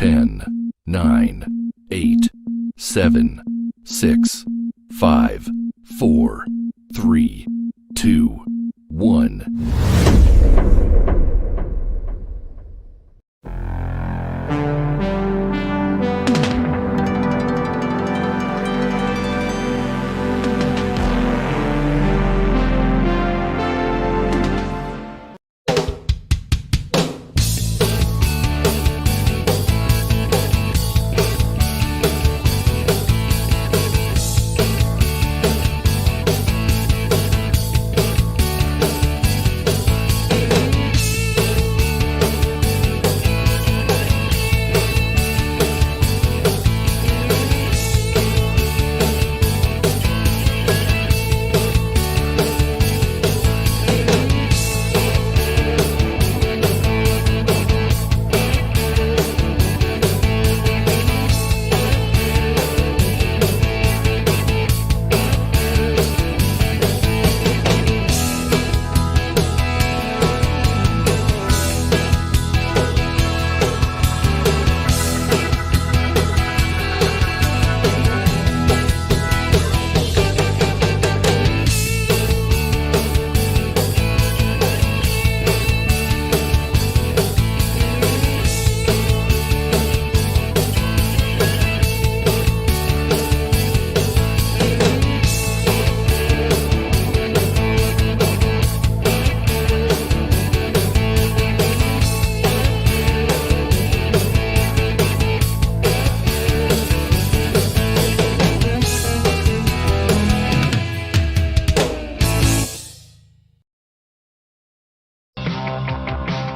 10, 9, 8, 7, 6, 5, 4, 3, 2, 1.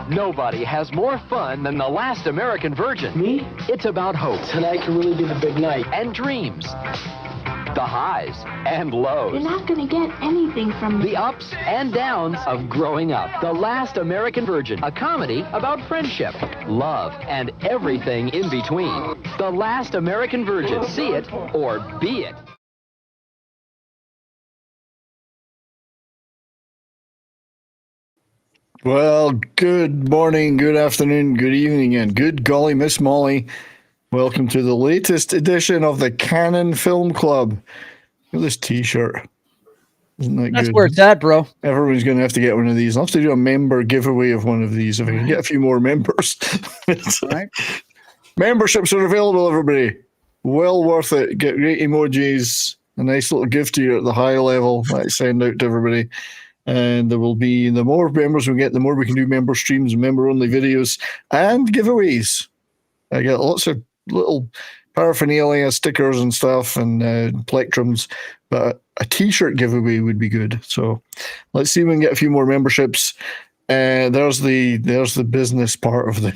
Nobody has more fun than the last American Virgin. Me? It's about hope. Tonight can really be the big night. And dreams. The highs and lows. You're not going to get anything from me. The ups and downs of growing up. The Last American Virgin, a comedy about friendship, love, and everything in between. The Last American Virgin. See it or be it. Well, good morning, good afternoon, good evening, and good golly, Miss Molly. Welcome to the latest edition of the Canon Film Club. Look at this t-shirt. Isn't that That's good? where it's at, bro. Everyone's going to have to get one of these. I'll have to do a member giveaway of one of these if I can get a few more members. Right. Memberships are available, everybody. Well worth it. Get great emojis, a nice little gift to you at the high level that I send out to everybody. And there will be, the more members we get, the more we can do member streams and member-only videos and giveaways. I get lots of little paraphernalia, stickers and stuff, and plectrums, but a t-shirt giveaway would be good. So let's see if we can get a few more memberships. There's the business part of the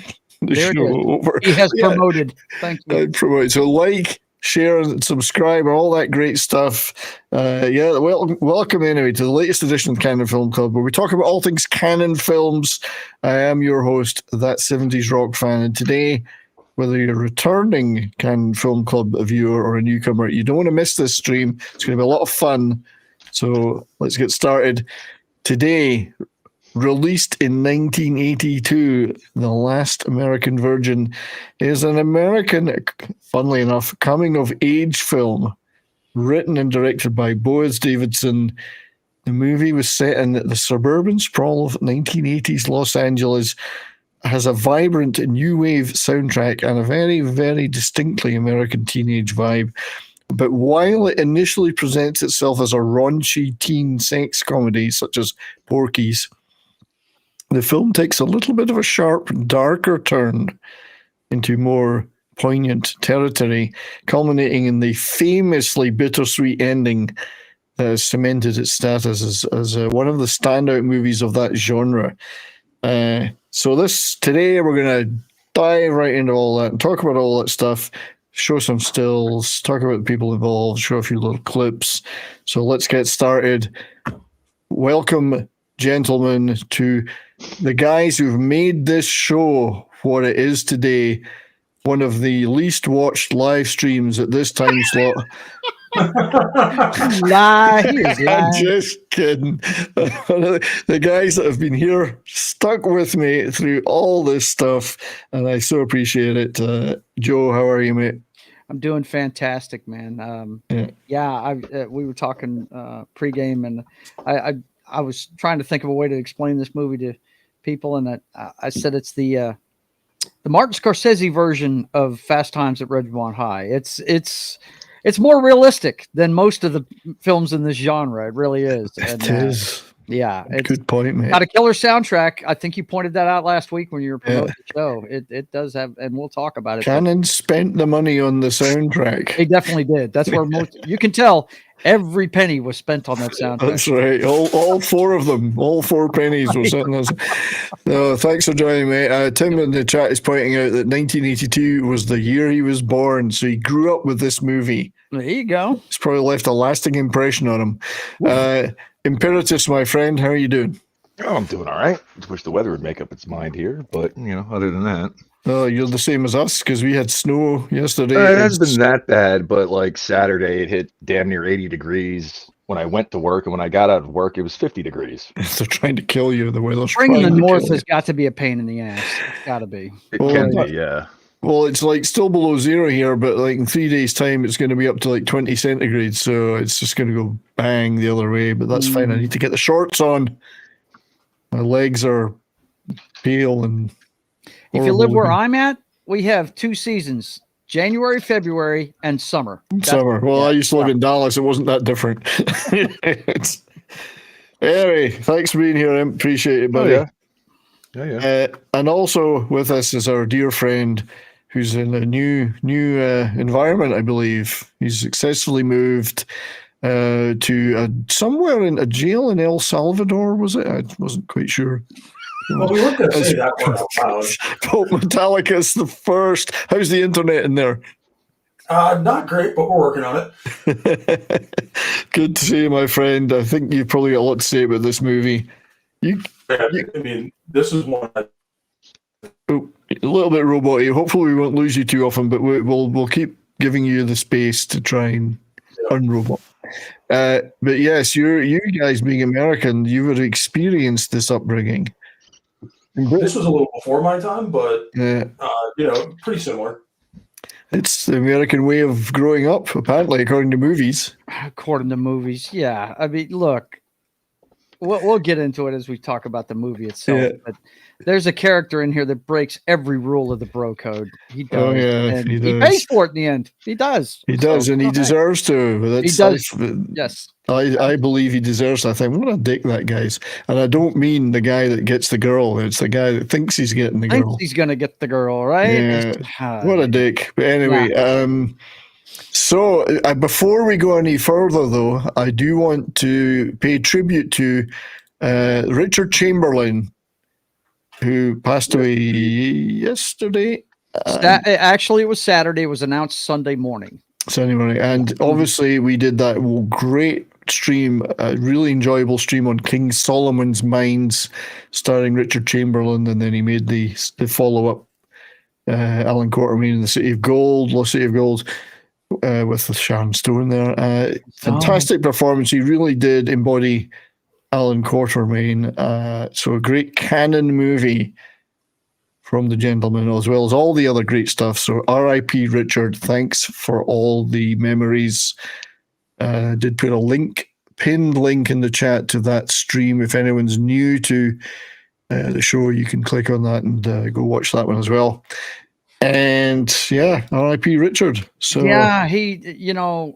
show. Over. He has promoted. Thank you. So like, share and subscribe, all that great stuff. Welcome anyway to the latest edition of the Canon Film Club, where we talk about all things Canon films. I am your host, That 70s Rock Fan, and today, whether you're a returning Canon Film Club viewer or a newcomer, you don't want to miss this stream. It's going to be a lot of fun. So let's get started. Today, released in 1982, The Last American Virgin is an American, funnily enough, coming-of-age film written and directed by Boaz Davidson. The movie was set in the suburban sprawl of 1980s Los Angeles, has a vibrant new wave soundtrack and a very, very distinctly American teenage vibe. But while it initially presents itself as a raunchy teen sex comedy, such as Porky's, the film takes a little bit of a sharp, darker turn into more poignant territory, culminating in the famously bittersweet ending that has cemented its status as one of the standout movies of that genre. So today we're going to dive right into all that and talk about all that stuff, show some stills, talk about the people involved, show a few little clips. So let's get started. Welcome, gentlemen, to the guys who've made this show what it is today, one of the least watched live streams at this time slot. Lie. He is I'm lying. just kidding. The guys that have been here stuck with me through all this stuff, and I so appreciate it. Joe, how are you, mate? I'm doing fantastic, man. We were talking pregame, and I was trying to think of a way to explain this movie to people, and I said it's the Martin Scorsese version of Fast Times at Ridgemont High. It's more realistic than most of the films in this genre. It really is. And, It is. Yeah, it's Good point, mate. got a killer soundtrack. I think you pointed that out last week when you were promoting the show. It does have, and we'll talk about it. Cannon spent the money on the soundtrack. They definitely did. That's where you can tell every penny was spent on that soundtrack. That's right. All four of them. All 4 pennies were sitting there. No, thanks for joining me. Tim in the chat is pointing out that 1982 was the year he was born, so he grew up with this movie. There you go. It's probably left a lasting impression on him. Imperitus, my friend, how are you doing? Oh, I'm doing all right. Just wish the weather would make up its mind here, but other than that, oh, you're the same as us because we had snow yesterday. It hasn't been that bad, but like Saturday, it hit damn near 80 degrees when I went to work, and when I got out of work, it was 50 degrees. They're trying to kill you. The weather's Spring in the trying to north kill has got to be a pain in the ass. It's got to be. It can be, yeah. Well, it's like still below zero here, but like in 3 days' time, it's going to be up to like 20 centigrade. So it's just going to go bang the other way. But that's fine. I need to get the shorts on. My legs are pale and. If you live where I'm at, we have 2 seasons: January, February, and summer. Summer. Well, I used to live in Dallas. It wasn't that different. Anyway, thanks for being here. I appreciate it, buddy. Oh, yeah. And also with us is our dear friend who's in a new environment, I believe. He's successfully moved to somewhere in a jail in El Salvador, was it? I wasn't quite sure. Well, we weren't going to say that one out loud. Pope Metallicus the first. How's the internet in there? Not great, but we're working on it. Good to see you, my friend. I think you've probably got a lot to say about this movie. I mean, this is one. A little bit robot-y. Hopefully, we won't lose you too often, but we'll keep giving you the space to try and unrobot. But yes, you guys being American, you would experience this upbringing. This was a little before my time, but pretty similar. It's the American way of growing up, apparently, according to movies. According to movies, yeah. I mean, look, we'll get into it as we talk about the movie itself. But there's a character in here that breaks every rule of the bro code. He does. Oh, yeah, and he pays for it in the end. He does. He does, and he deserves to. He does. Yes. I believe he deserves that thing. What a dick that guy's. And I don't mean the guy that gets the girl. It's the guy that thinks he's getting the girl. He's going to get the girl, right? Yeah. What a dick. But anyway, so before we go any further, though, I do want to pay tribute to Richard Chamberlain, who passed away yesterday. Actually, it was Saturday. It was announced Sunday morning. And obviously we did that great stream, a really enjoyable stream on King Solomon's Mines, starring Richard Chamberlain, and then he made the follow-up, Alan Quatermain in the City of Gold, Lost City of Gold, with Sharon Stone there. Fantastic performance. He really did embody Alan Quatermain. So a great canon movie from the gentleman, as well as all the other great stuff. So R.I.P. Richard, thanks for all the memories. Did put a pinned link in the chat to that stream. If anyone's new to the show, you can click on that and go watch that one as well. And R.I.P. Richard. So yeah, he,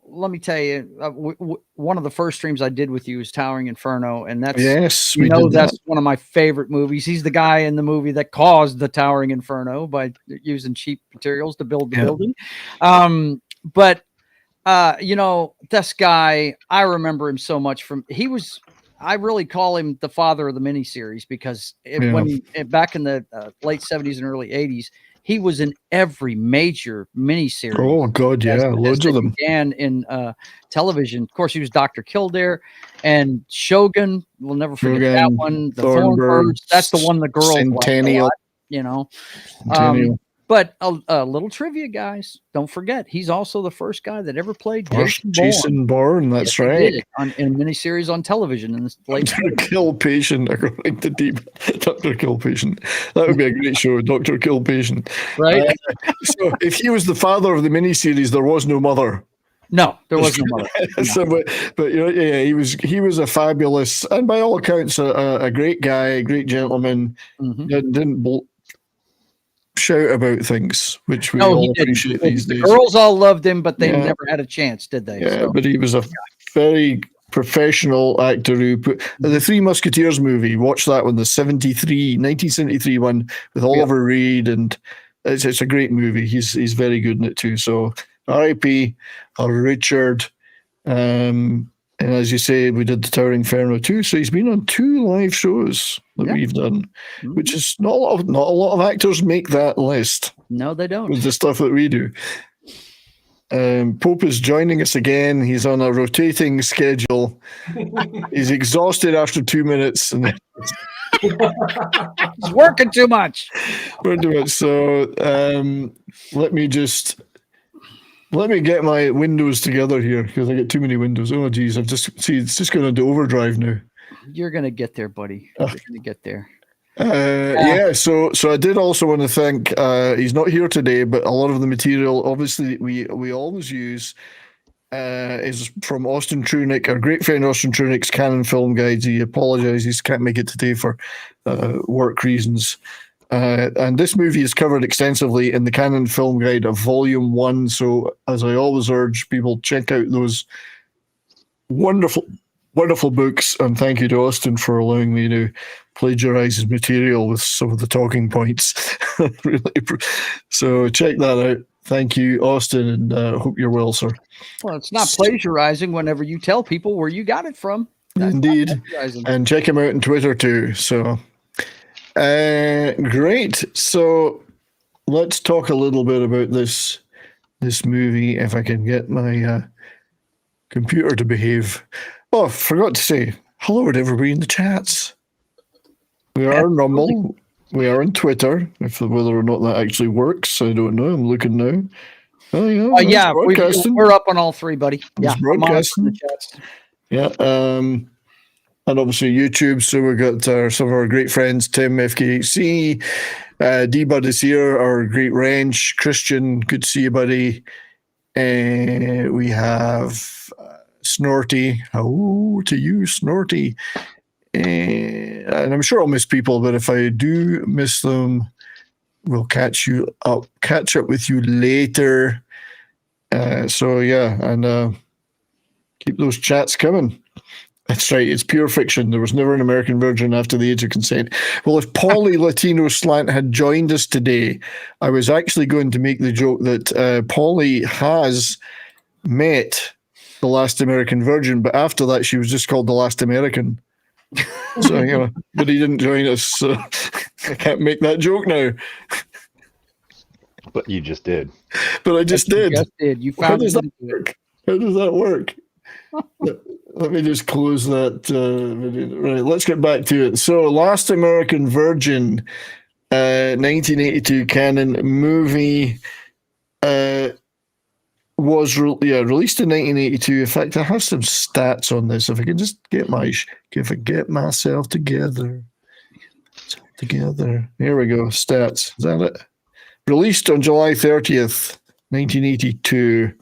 let me tell you, one of the first streams I did with you was Towering Inferno, and that's that's one of my favorite movies. He's the guy in the movie that caused the Towering Inferno by using cheap materials to build the building. This guy, I remember him so much I really call him the father of the miniseries because back in the late 70s and early 80s, he was in every major miniseries. Oh, God, loads of them. Began in television. Of course, he was Dr. Kildare and Shogun. We'll never forget that one. The Thornbirds. That's the one the girls Centennial. liked a lot, But a little trivia, guys. Don't forget, he's also the first guy that ever played Jason Bourne. That's yes, right. In a miniseries on television in the late Dr. Kill Patient, according to Deep. Dr. Kill Patient. That would be a great show, Dr. Kill Patient. Right? So if he was the father of the miniseries, there was no mother. No, there was no mother. No. So, but he was a fabulous, and by all accounts, a great guy, a great gentleman. Mm-hmm. Didn't shout about things, which we all appreciate these days. The girls all loved him, but they never had a chance, did they? Yeah, but he was a very professional actor who put the Three Musketeers movie. Watch that one, the 1973 one with Oliver Reed, and it's a great movie. He's very good in it too. So R.I.P. Richard. And as you say, we did the Tower Inferno too. So he's been on 2 live shows that we've done, which is not a lot of actors make that list. No, they don't. With the stuff that we do. Pope is joining us again. He's on a rotating schedule. He's exhausted after 2 minutes, and he's working too much. So let me get my windows together here because I get too many windows. Oh, geez, it's just going into overdrive now. You're going to get there, buddy. You're going to get there. So I did also want to thank, he's not here today, but a lot of the material, obviously, we always use is from Austin Trunick, our great friend Austin Trunick's Canon Film Guides. He apologizes, can't make it today for work reasons. And this movie is covered extensively in the Canon Film Guide of Volume 1. So, as I always urge people, check out those wonderful, wonderful books. And thank you to Austin for allowing me to plagiarize his material with some of the talking points. So, check that out. Thank you, Austin, and hope you're well, sir. Well, it's not plagiarizing whenever you tell people where you got it from. That's indeed. And check him out on Twitter, too. So... great. So let's talk a little bit about this movie, if I can get my computer to behave. Oh, I forgot to say hello to everybody in the chats. We are on Rumble. We are on Twitter. Whether or not that actually works, I don't know. I'm looking now. Oh yeah, we're up on all 3, buddy. Yeah, broadcasting. The chats. Yeah. And obviously YouTube, so we've got some of our great friends, Tim, FKHC, D-Bud is here, our great ranch, Christian, good to see you, buddy. We have Snorty, hello to you, Snorty. And I'm sure I'll miss people, but if I do miss them, we'll catch up with you later. So yeah, and keep those chats coming. That's right. It's pure fiction. There was never an American virgin after the age of consent. Well, if Paulie Latino Slant had joined us today, I was actually going to make the joke that Paulie has met the last American virgin, but after that, she was just called the last American. So, but he didn't join us, so I can't make that joke now. But you just did. But I just did. You just did. You found How does that work? How does that work? Let me just close that video. Right, let's get back to it. So, Last American Virgin, 1982 Canon movie, was released in 1982. In fact, I have some stats on this. If I can just get myself together. Here we go. Stats. Is that it? Released on July 30th, 1982.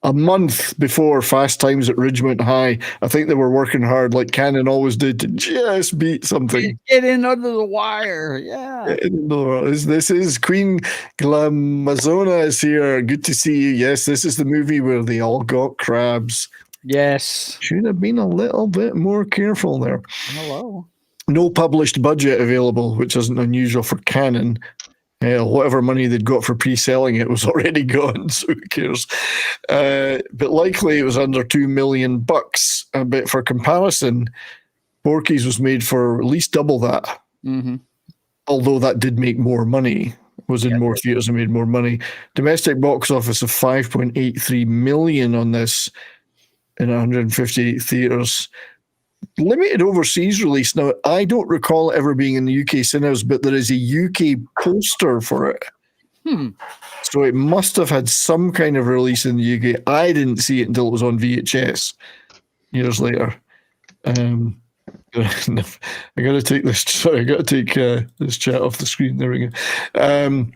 A month before Fast Times at Ridgemont High. I think they were working hard, like Canon always did, to just beat something. Get in under the wire, yeah. This is Queen Glamazona is here. Good to see you. Yes, this is the movie where they all got crabs. Yes. Should have been a little bit more careful there. Hello. No published budget available, which isn't unusual for Canon. Whatever money they'd got for pre-selling it was already gone, so who cares? But likely it was under $2 million. But for comparison, Porky's was made for at least double that. Mm-hmm. Although that did make more money, was in more theaters and made more money. Domestic box office of $5.83 million on this in 158 theaters. Limited overseas release. Now, I don't recall it ever being in the UK cinemas, but there is a UK poster for it. So it must have had some kind of release in the UK. I didn't see it until it was on VHS years later. I got to take this. Sorry, I got to take this chat off the screen. There we go.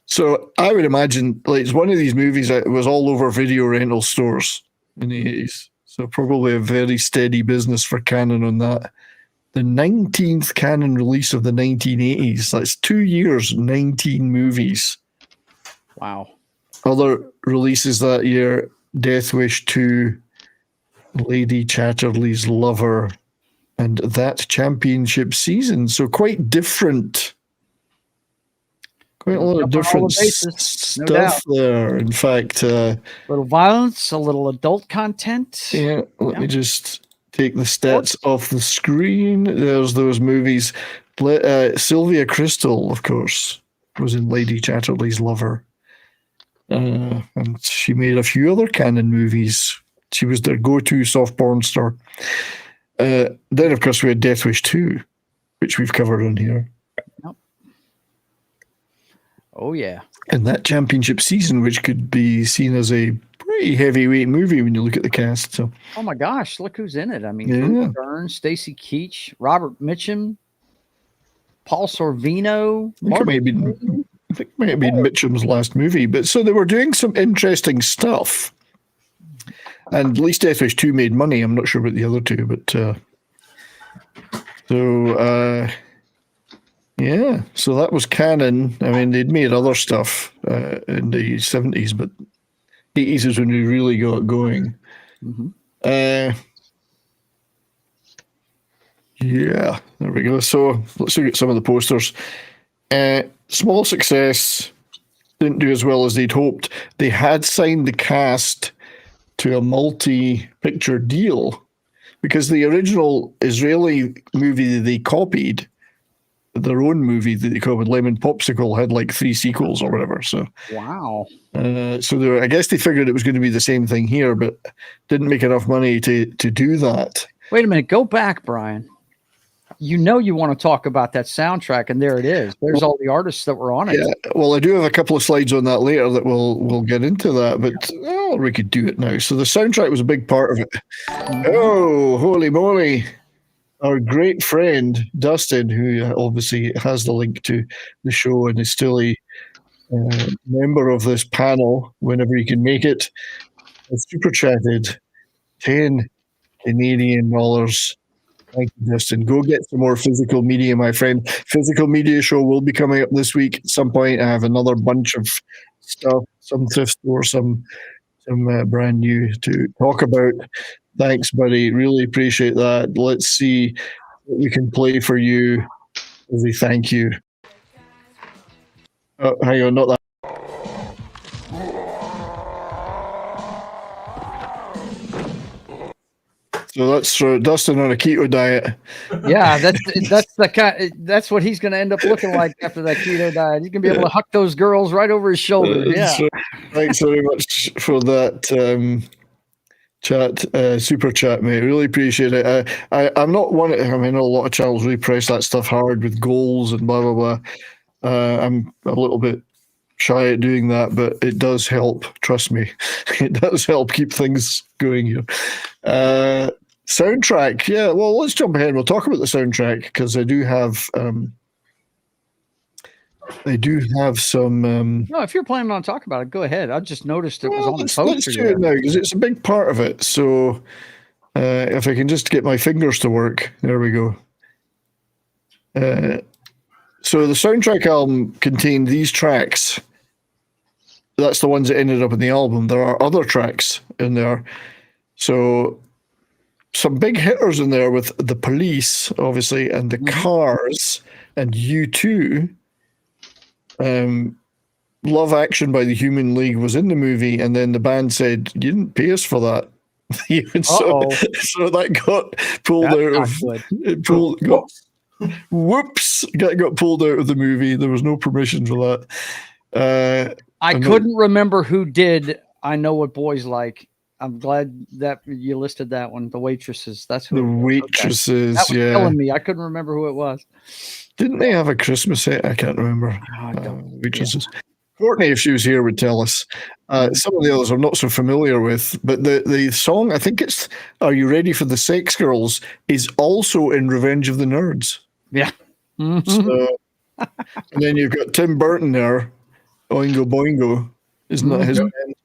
So I would imagine like it's one of these movies that was all over video rental stores in the 80s. So probably a very steady business for Canon on that. The 19th Canon release of the 1980s. That's 2 years, 19 movies. Wow. Other releases that year: Death Wish 2, Lady Chatterley's Lover, and That Championship Season. So quite different. Quite a lot of different stuff there. In fact, a little violence, a little adult content. Yeah, let me just take the stats off the screen. There's those movies. Sylvia Crystal, of course, was in Lady Chatterley's Lover. And she made a few other Canon movies. She was their go-to soft porn star. Then, of course, we had Death Wish 2, which we've covered on here. Yep. Oh, yeah. And That Championship Season, which could be seen as a pretty heavyweight movie when you look at the cast. So, oh, my gosh, look who's in it. I mean, Bruce Dern, Stacy Keach, Robert Mitchum, Paul Sorvino. I think it might have been Mitchum's last movie. But so they were doing some interesting stuff. And at least Death Wish 2 made money. I'm not sure about the other two, but yeah. So that was Canon. I mean, they'd made other stuff in the 70s, but 80s is when we really got going. Mm-hmm. Yeah, there we go. So let's look at some of the posters. Small success. Didn't do as well as they'd hoped. They had signed the cast to a multi-picture deal because the original Israeli movie they copied, their own movie that they copied, Lemon Popsicle, had like 3 sequels or whatever. So wow. So I guess they figured it was going to be the same thing here, but didn't make enough money to do that. Wait a minute. Go back, Brian. You know you want to talk about that soundtrack, and there it is. There's all the artists that were on it. Yeah, well, I do have a couple of slides on that later that we'll get into that, but we could do it now. So the soundtrack was a big part of it. Oh, holy moly. Our great friend, Dustin, who obviously has the link to the show and is still a member of this panel whenever he can make it, has super chatted 10 Canadian dollars. Thank you, Justin. Go get some more physical media, my friend. Physical media show will be coming up this week at some point. I have another bunch of stuff, some thrift store, some brand new to talk about. Thanks, buddy. Really appreciate that. Let's see what we can play for you as a thank you. Oh, hang on, not that. So that's for Dustin on a keto diet. Yeah, that's what he's going to end up looking like after that keto diet. He's going to be able to huck those girls right over his shoulder. Yeah. So, thanks very much for that super chat, mate. Really appreciate it. I'm not one. I mean, a lot of channels really press that stuff hard with goals and blah blah blah. I'm a little bit shy at doing that, but it does help. Trust me, it does help keep things going here. Soundtrack, yeah. Well, let's jump ahead. We'll talk about the soundtrack because I do have some. No, if you're planning on talking about it, go ahead. I just noticed it was on the poster. Let's do it now because it's a big part of it. So, if I can just get my fingers to work, there we go. So the soundtrack album contained these tracks. That's the ones that ended up in the album. There are other tracks in there. So some big hitters in there with The Police, obviously, and The Cars, and U2. Love Action by the Human League was in the movie, and then the band said, you didn't pay us for that. So that got pulled got pulled out of the movie. There was no permission for that. I couldn't remember who did I Know What Boys Like. I'm glad that you listed that one. The Waitresses. That's who. The Waitresses. That was killing me. I couldn't remember who it was. Didn't they have a Christmas hit? I can't remember. I don't. Waitresses. Courtney, if she was here, would tell us. Some of the others I'm not so familiar with, but the song, I think it's "Are You Ready for the Sex Girls," is also in Revenge of the Nerds. Yeah. So, and then you've got Tim Burton there, Oingo Boingo. Isn't that his band?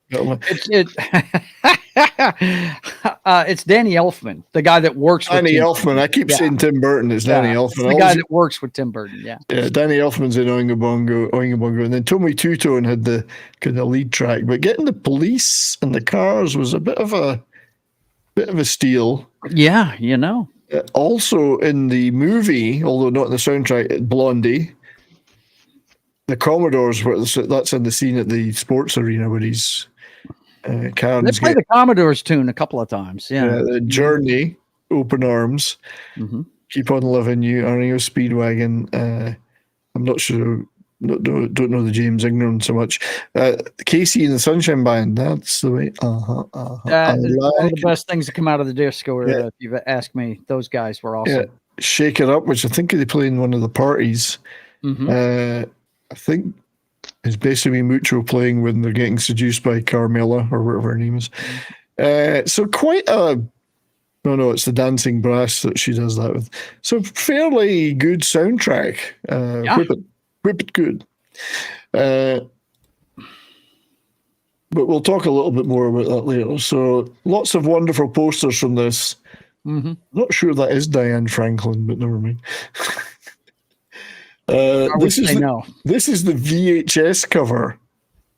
It's Danny Elfman, the guy that works with Danny Elfman. I keep saying Tim Burton. It's Danny Elfman. The guy that works with Tim Burton. Yeah. Yeah, Danny Elfman's in Oingo Boingo, and then Tommy Tutone had the kind of lead track. But getting the police and the cars was a bit of a steal. Yeah, you know. Also in the movie, although not in the soundtrack, Blondie. The Commodores, that's in the scene at the sports arena where he's they play the Commodores tune a couple of times. Yeah. The Journey, Open Arms, Keep on Loving You, REO Speedwagon. I'm not sure, don't know the James Ingram so much. Casey and the Sunshine Band, that's the way. One of the best things to come out of the disco era, if you've asked me. Those guys were awesome. Yeah. Shake It Up, which I think they play in one of the parties. I think it's basically Mucho playing when they're getting seduced by Carmela or whatever her name is. So quite a... No, it's the Dancing Brass that she does that with. So fairly good soundtrack. Whip it good. But we'll talk a little bit more about that later. So lots of wonderful posters from this. Not sure that is Diane Franklin, but never mind. This is the VHS cover.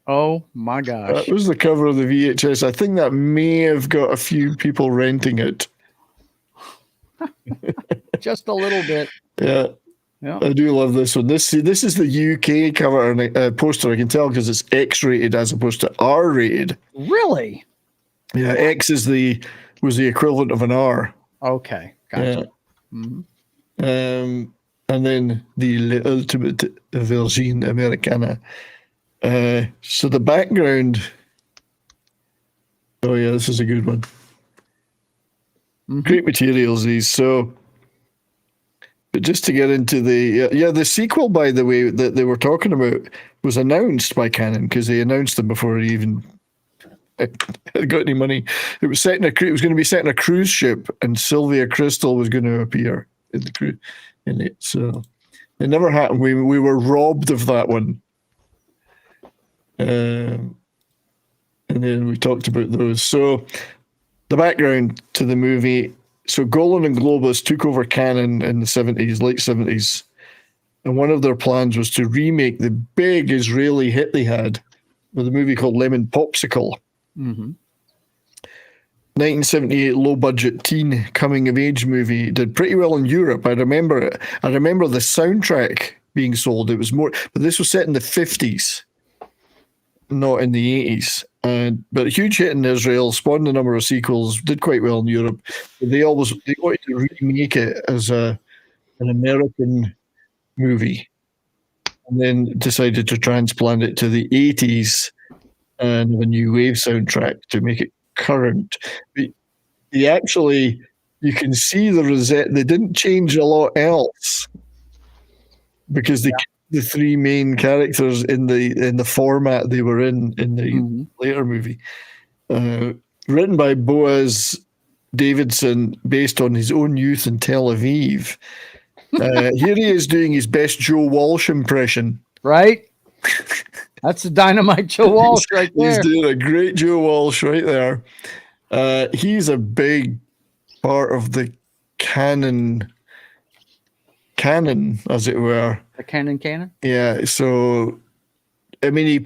Oh my gosh. That was the cover of the VHS. I think that may have got a few people renting it. Just a little bit. Yeah. I do love this one. This is the UK cover and poster. I can tell because it's X-rated as opposed to R-rated. Really? Yeah, X was the equivalent of an R. Okay, gotcha. Yeah. And then the Ultimate Virgin Americana. So the background. Oh yeah, this is a good one. Great materials, these. So, but just to get into the sequel, by the way, that they were talking about was announced by Canon because they announced them before he even got any money. It was going to be set in a cruise ship, and Sylvia Crystal was going to appear in the cruise. In it, so it never happened. We were robbed of that one, and then we talked about those. So the background to the movie: so Golan and Globus took over Canon in the late 70s, and one of their plans was to remake the big Israeli hit they had with a movie called Lemon Popsicle. 1978 low-budget teen coming-of-age movie. Did pretty well in Europe. I remember it. I remember the soundtrack being sold. It was more, but this was set in the 50s, not in the 80s. But a huge hit in Israel, spawned a number of sequels, did quite well in Europe. They wanted to remake it as an American movie, and then decided to transplant it to the 80s and have a new wave soundtrack to make it current. But you can see the Rosette. They didn't change a lot else because they kept the three main characters in the format they were in the later movie. Written by Boaz Davidson, based on his own youth in Tel Aviv. Here he is doing his best Joe Walsh impression. Right? That's a dynamite Joe Walsh right there. He's doing a great Joe Walsh right there. He's a big part of the canon, as it were. The canon? Yeah. So, I mean, he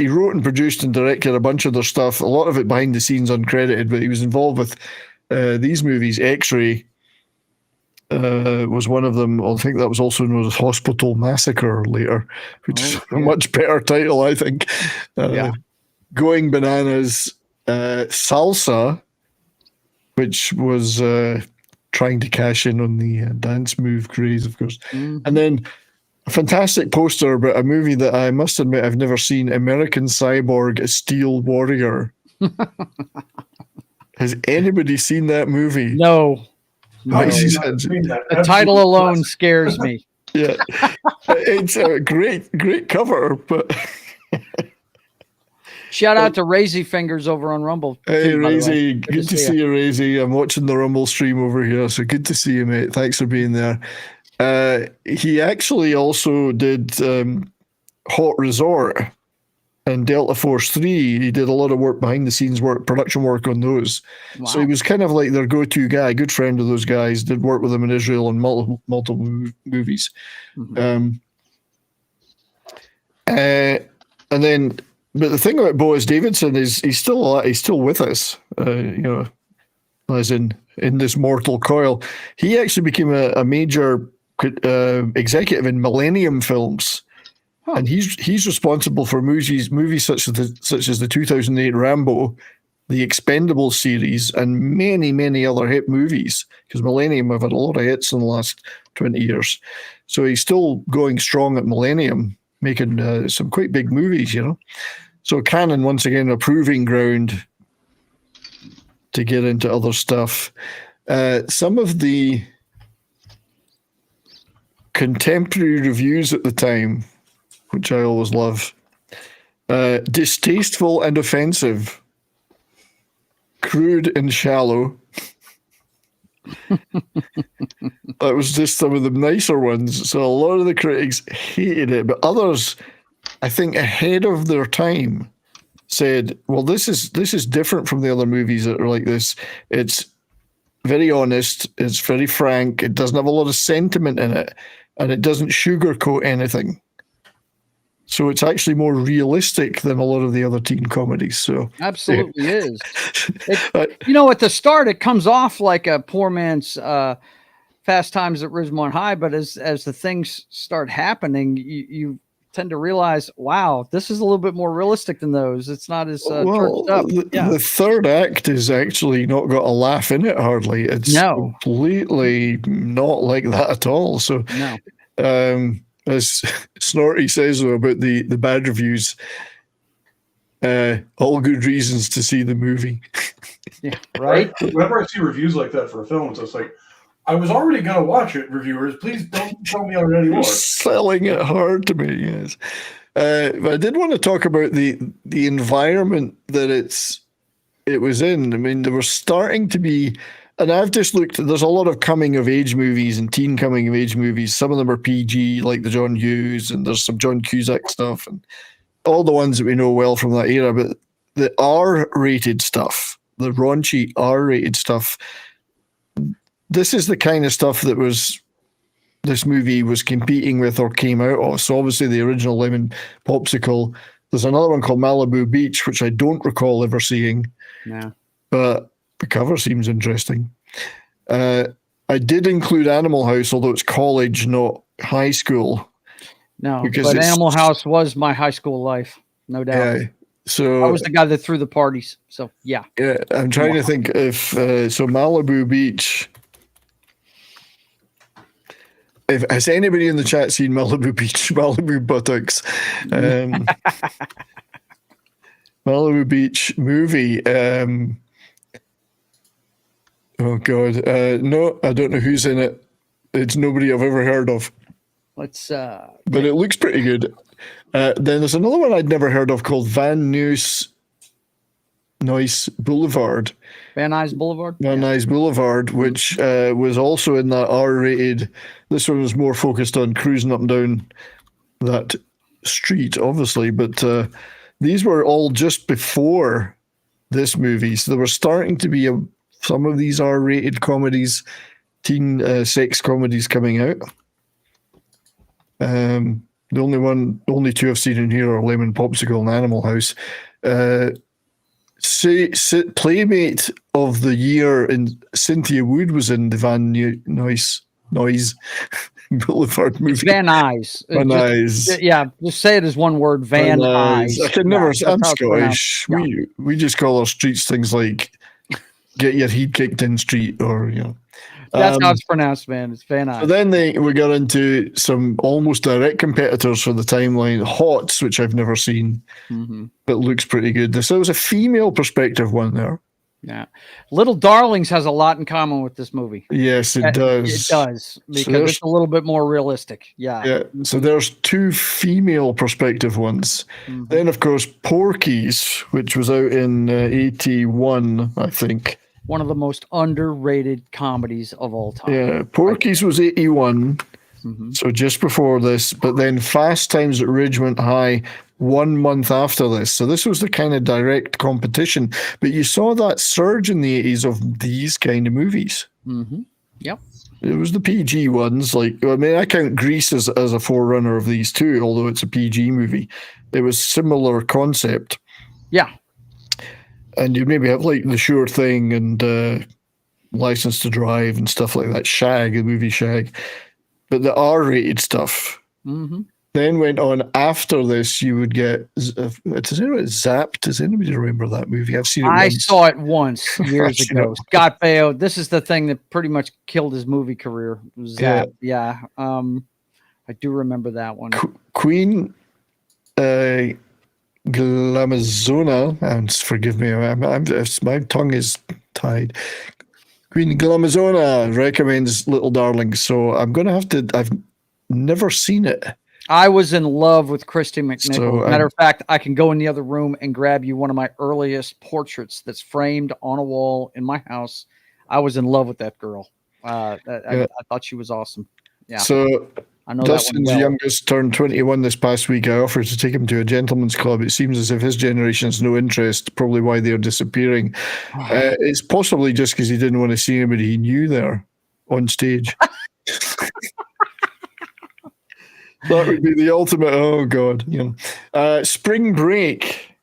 wrote and produced and directed a bunch of their stuff. A lot of it behind the scenes, uncredited, but he was involved with these movies. X-Ray was one of them. I think that was also known as Hospital Massacre later, which is a much better title, I think. Going Bananas, Salsa, which was trying to cash in on the dance move craze, of course. And then a fantastic poster about a movie that I must admit I've never seen, American Cyborg, a Steel Warrior. Has anybody seen that movie? No. The title alone scares me. Yeah. It's a great cover, but Shout out to Razy Fingers over on Rumble. Hey, Razy. Good to see you, Razy. I'm watching the Rumble stream over here, so good to see you, mate. Thanks for being there. He actually also did Hot Resort and Delta Force 3. He did a lot of work, behind the scenes work, production work on those. Wow. So he was kind of like their go-to guy, good friend of those guys, did work with them in Israel on multiple movies. Mm-hmm. And then, but the thing about Boaz Davidson is he's still with us, as in this mortal coil. He actually became a major executive in Millennium Films. Huh. And he's responsible for movies such as the 2008 Rambo, the Expendables series, and many, many other hit movies, because Millennium have had a lot of hits in the last 20 years. So he's still going strong at Millennium, making some quite big movies, So Canon, once again, a proving ground to get into other stuff. Some of the contemporary reviews at the time, which I always love. Distasteful and offensive. Crude and shallow. That was just some of the nicer ones. So a lot of the critics hated it, but others, I think ahead of their time, said, well, this is different from the other movies that are like this. It's very honest. It's very frank. It doesn't have a lot of sentiment in it, and it doesn't sugarcoat anything. So it's actually more realistic than a lot of the other teen comedies. So absolutely is. At the start, it comes off like a poor man's Fast Times at Ridgemont High, but as the things start happening, you tend to realize, wow, this is a little bit more realistic than those. It's not as churched up. The third act is actually not got a laugh in it hardly. It's completely not like that at all. So as Snorty says about the bad reviews, all good reasons to see the movie. Yeah, right? Whenever I see reviews like that for a film, it's just like, I was already going to watch it, reviewers. Please don't tell me already more. Selling it hard to me, yes. But I did want to talk about the environment that it was in. I mean, there were starting to be, and I've just looked, there's a lot of coming-of-age movies and teen coming-of-age movies. Some of them are PG, like the John Hughes, and there's some John Cusack stuff, and all the ones that we know well from that era. But the R-rated stuff, the raunchy R-rated stuff, this is the kind of stuff that this movie was competing with or came out of. So obviously the original Lemon Popsicle. There's another one called Malibu Beach, which I don't recall ever seeing. Yeah. But the cover seems interesting. I did include Animal House, although it's college, not high school. No, but Animal House was my high school life, no doubt. Yeah, so I was the guy that threw the parties. So yeah. Yeah, I'm trying to think if so. Malibu Beach. If has anybody in the chat seen Malibu Beach, Malibu Buttocks? Malibu Beach movie. Oh God, no, I don't know who's in it. It's nobody I've ever heard of. Let's. But it looks pretty good. Then there's another one I'd never heard of called Van Nuys Boulevard. Van Nuys Boulevard. Van Nuys Boulevard, which was also in that R-rated. This one was more focused on cruising up and down that street, obviously, but these were all just before this movie. So there were starting to be some of these R-rated comedies, teen sex comedies coming out. The only two I've seen in here are Lemon Popsicle and Animal House. Playmate of the year, and Cynthia Wood was in the Van Nuys Boulevard movie. Van Nuys. Van Nuys. Yeah, just say it as one word. Van Nuys. I can never. I'm Scottish. We just call our streets things like "get your heat kicked in street" or That's how it's pronounced, man. It's Van Nuys. So then we got into some almost direct competitors for the timeline. Hots, which I've never seen, but looks pretty good. So there was a female perspective one there. Yeah. Little Darlings has a lot in common with this movie. Yes, it does. It does, because it's a little bit more realistic. Yeah. Yeah. So there's two female perspective ones. Mhm. Then, of course, Porky's, which was out in 81, I think. One of the most underrated comedies of all time. Yeah. Porky's was 81. So just before this, but then Fast Times at Ridgemont High 1 month after this. So this was the kind of direct competition. But you saw that surge in the 80s of these kind of movies. Yep. It was the PG ones. Like, I mean, I count Grease as a forerunner of these too, although it's a PG movie. It was similar concept. Yeah. And you maybe have like The Sure Thing and License to Drive and stuff like that. Shag, the movie Shag. But the R-rated stuff then went on after this. You would get, Zapped? Does anybody remember that movie? I've seen it once. Saw it once years ago. Scott Baio. This is the thing that pretty much killed his movie career. Zapped. Yeah. I do remember that one. Queen Glamazona, and forgive me, my tongue is tied. Queen Glamazona recommends Little Darlings, so I'm going to have to. I've never seen it. I was in love with Christy McNichol. So, Matter of fact, I can go in the other room and grab you one of my earliest portraits that's framed on a wall in my house. I was in love with that girl. I thought she was awesome. Yeah. So I know Dustin's that one well. youngest turned 21 this past week. I offered to take him to a gentleman's club. It seems as if his generation has no interest, probably why they're disappearing. It's possibly just because he didn't want to see anybody he knew there on stage. That would be the ultimate. Oh God, Spring Break.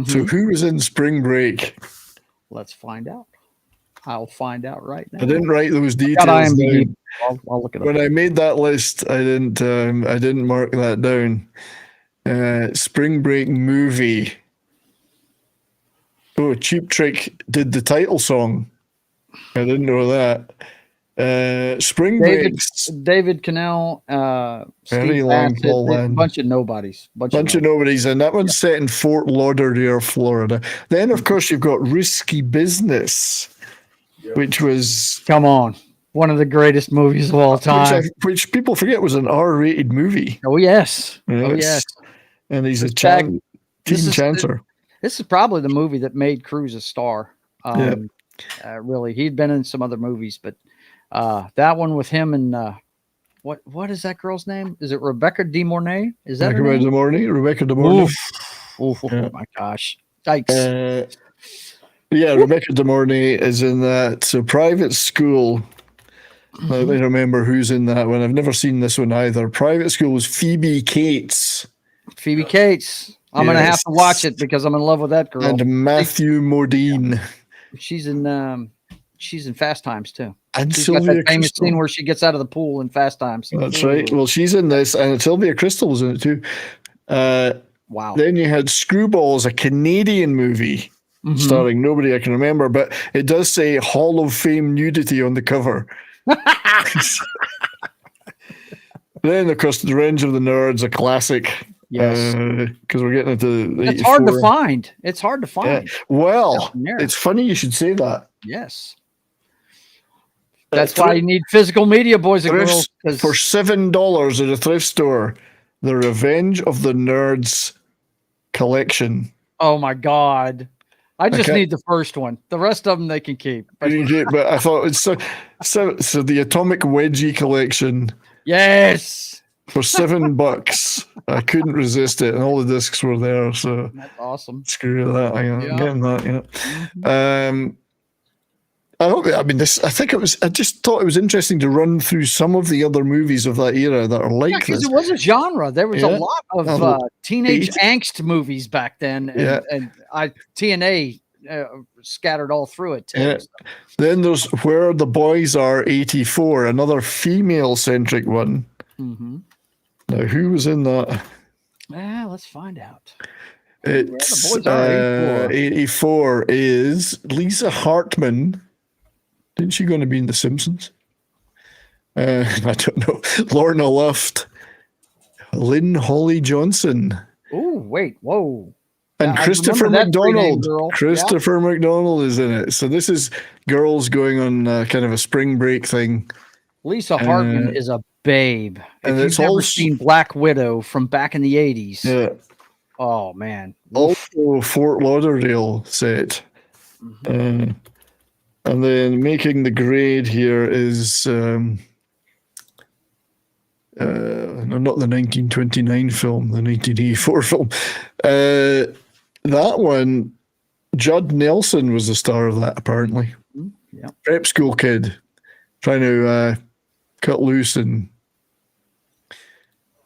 So who was in Spring Break? Let's find out. I'll find out right now. I didn't write those details down. I'll look it up. When I made that list, I didn't mark that down. Spring Break movie. Oh, Cheap Trick did the title song. I didn't know that. Spring Break. David Cannell, Very long, Paul a bunch of nobodies. Bunch of nobodies, and that one's set in Fort Lauderdale, Florida. Then, of course, you've got Risky Business, which was one of the greatest movies of all time, which people forget was an R-rated movie. Oh yes, yes. And he's a teen chancer. This is probably the movie that made Cruise a star. Really, he'd been in some other movies, but that one with him and what is that girl's name? Is it Rebecca De Mornay? Is that her name? Rebecca De Mornay. Oh my gosh! Yikes. Rebecca De Mornay is in that. So Private School. Let me remember who's in that one. I've never seen this one either. Private School was Phoebe Cates. Phoebe Cates. I'm going to have to watch it because I'm in love with that girl. And Matthew Modine. She's in Fast Times too. And she's Sylvia got that famous Crystal. scene where she gets out of the pool in Fast Times. That's right. Well, she's in this, and Sylvia Crystal was in it too. Wow. Then you had Screwballs, a Canadian movie starring nobody I can remember, but it does say Hall of Fame nudity on the cover. Then, of course, The Revenge of the Nerds, a classic. Yes, because we're getting into the. It's hard to find. It's hard to find. Yeah. Well, it's funny you should say that. Yes. That's why you need physical media, boys and girls. For $7 at a thrift store, The Revenge of the Nerds collection. Oh my God. I just need the first one. The rest of them they can keep. But I thought it's so the Atomic Wedgie collection. Yes. For $7. I couldn't resist it, and all the discs were there. So that's awesome. Screw that. I'm getting that. I just thought it was interesting to run through some of the other movies of that era that are like this. Because it was a genre. There was a lot of teenage angst movies back then, and TNA scattered all through it too. Yeah. Then there's Where the Boys Are, 84, another female-centric one. Now, who was in that? Let's find out. It's 84 is Lisa Hartman. Isn't she going to be in The Simpsons? I don't know. Lorna Luft. Lynn Holly Johnson. Oh, wait. Whoa. And I Christopher remember that pre-game McDonald. girl. Christopher McDonald is in it. So this is girls going on kind of a spring break thing. Lisa Hartman is a babe. And If it's you've never also seen Black Widow from back in the 80s, yeah. oh man. Also Fort Lauderdale set. And then making the grade here is no, not the 1929 film, the 1984 film. That one, Judd Nelson was the star of that, apparently. Yeah. Prep school kid trying to cut loose. And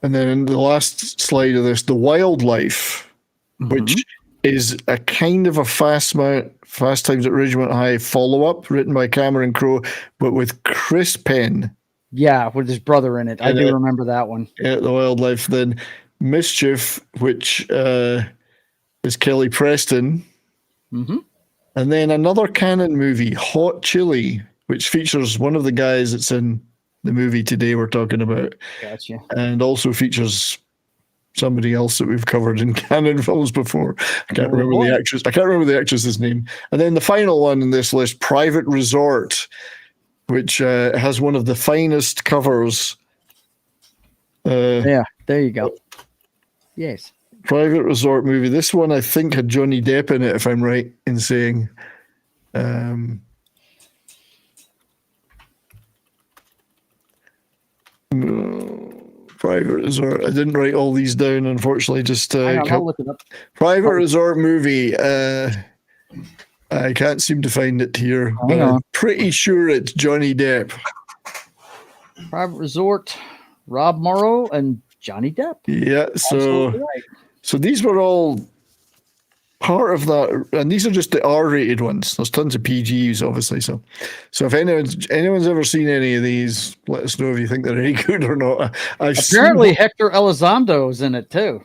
then in the last slide of this, The Wildlife, which is a kind of a Fast Times at Ridgemont High follow-up written by Cameron Crowe, but with Chris Penn. Yeah, with his brother in it. I do remember that one. Yeah, The Wildlife. Then Mischief, which is Kelly Preston. And then another Cannon movie, Hot Chili, which features one of the guys that's in the movie today we're talking about. Gotcha. And also features somebody else that we've covered in Cannon films before. I can't remember the actress. I can't remember the actress's name. And then the final one in this list, Private Resort, which has one of the finest covers. Yeah, there you go. Yes. Private Resort movie. This one, I think, had Johnny Depp in it, if I'm right in saying. Private Resort. I didn't write all these down, unfortunately. Just I'll look it up. Private Resort movie. I can't seem to find it here, but I'm pretty sure it's Johnny Depp. Private Resort, Rob Morrow, and Johnny Depp. Yeah, so these were all part of that, and these are just the R-rated ones. There's tons of PGs, obviously. So if anyone's ever seen any of these, let us know if you think they're any good or not. Apparently, Hector Elizondo is in it too.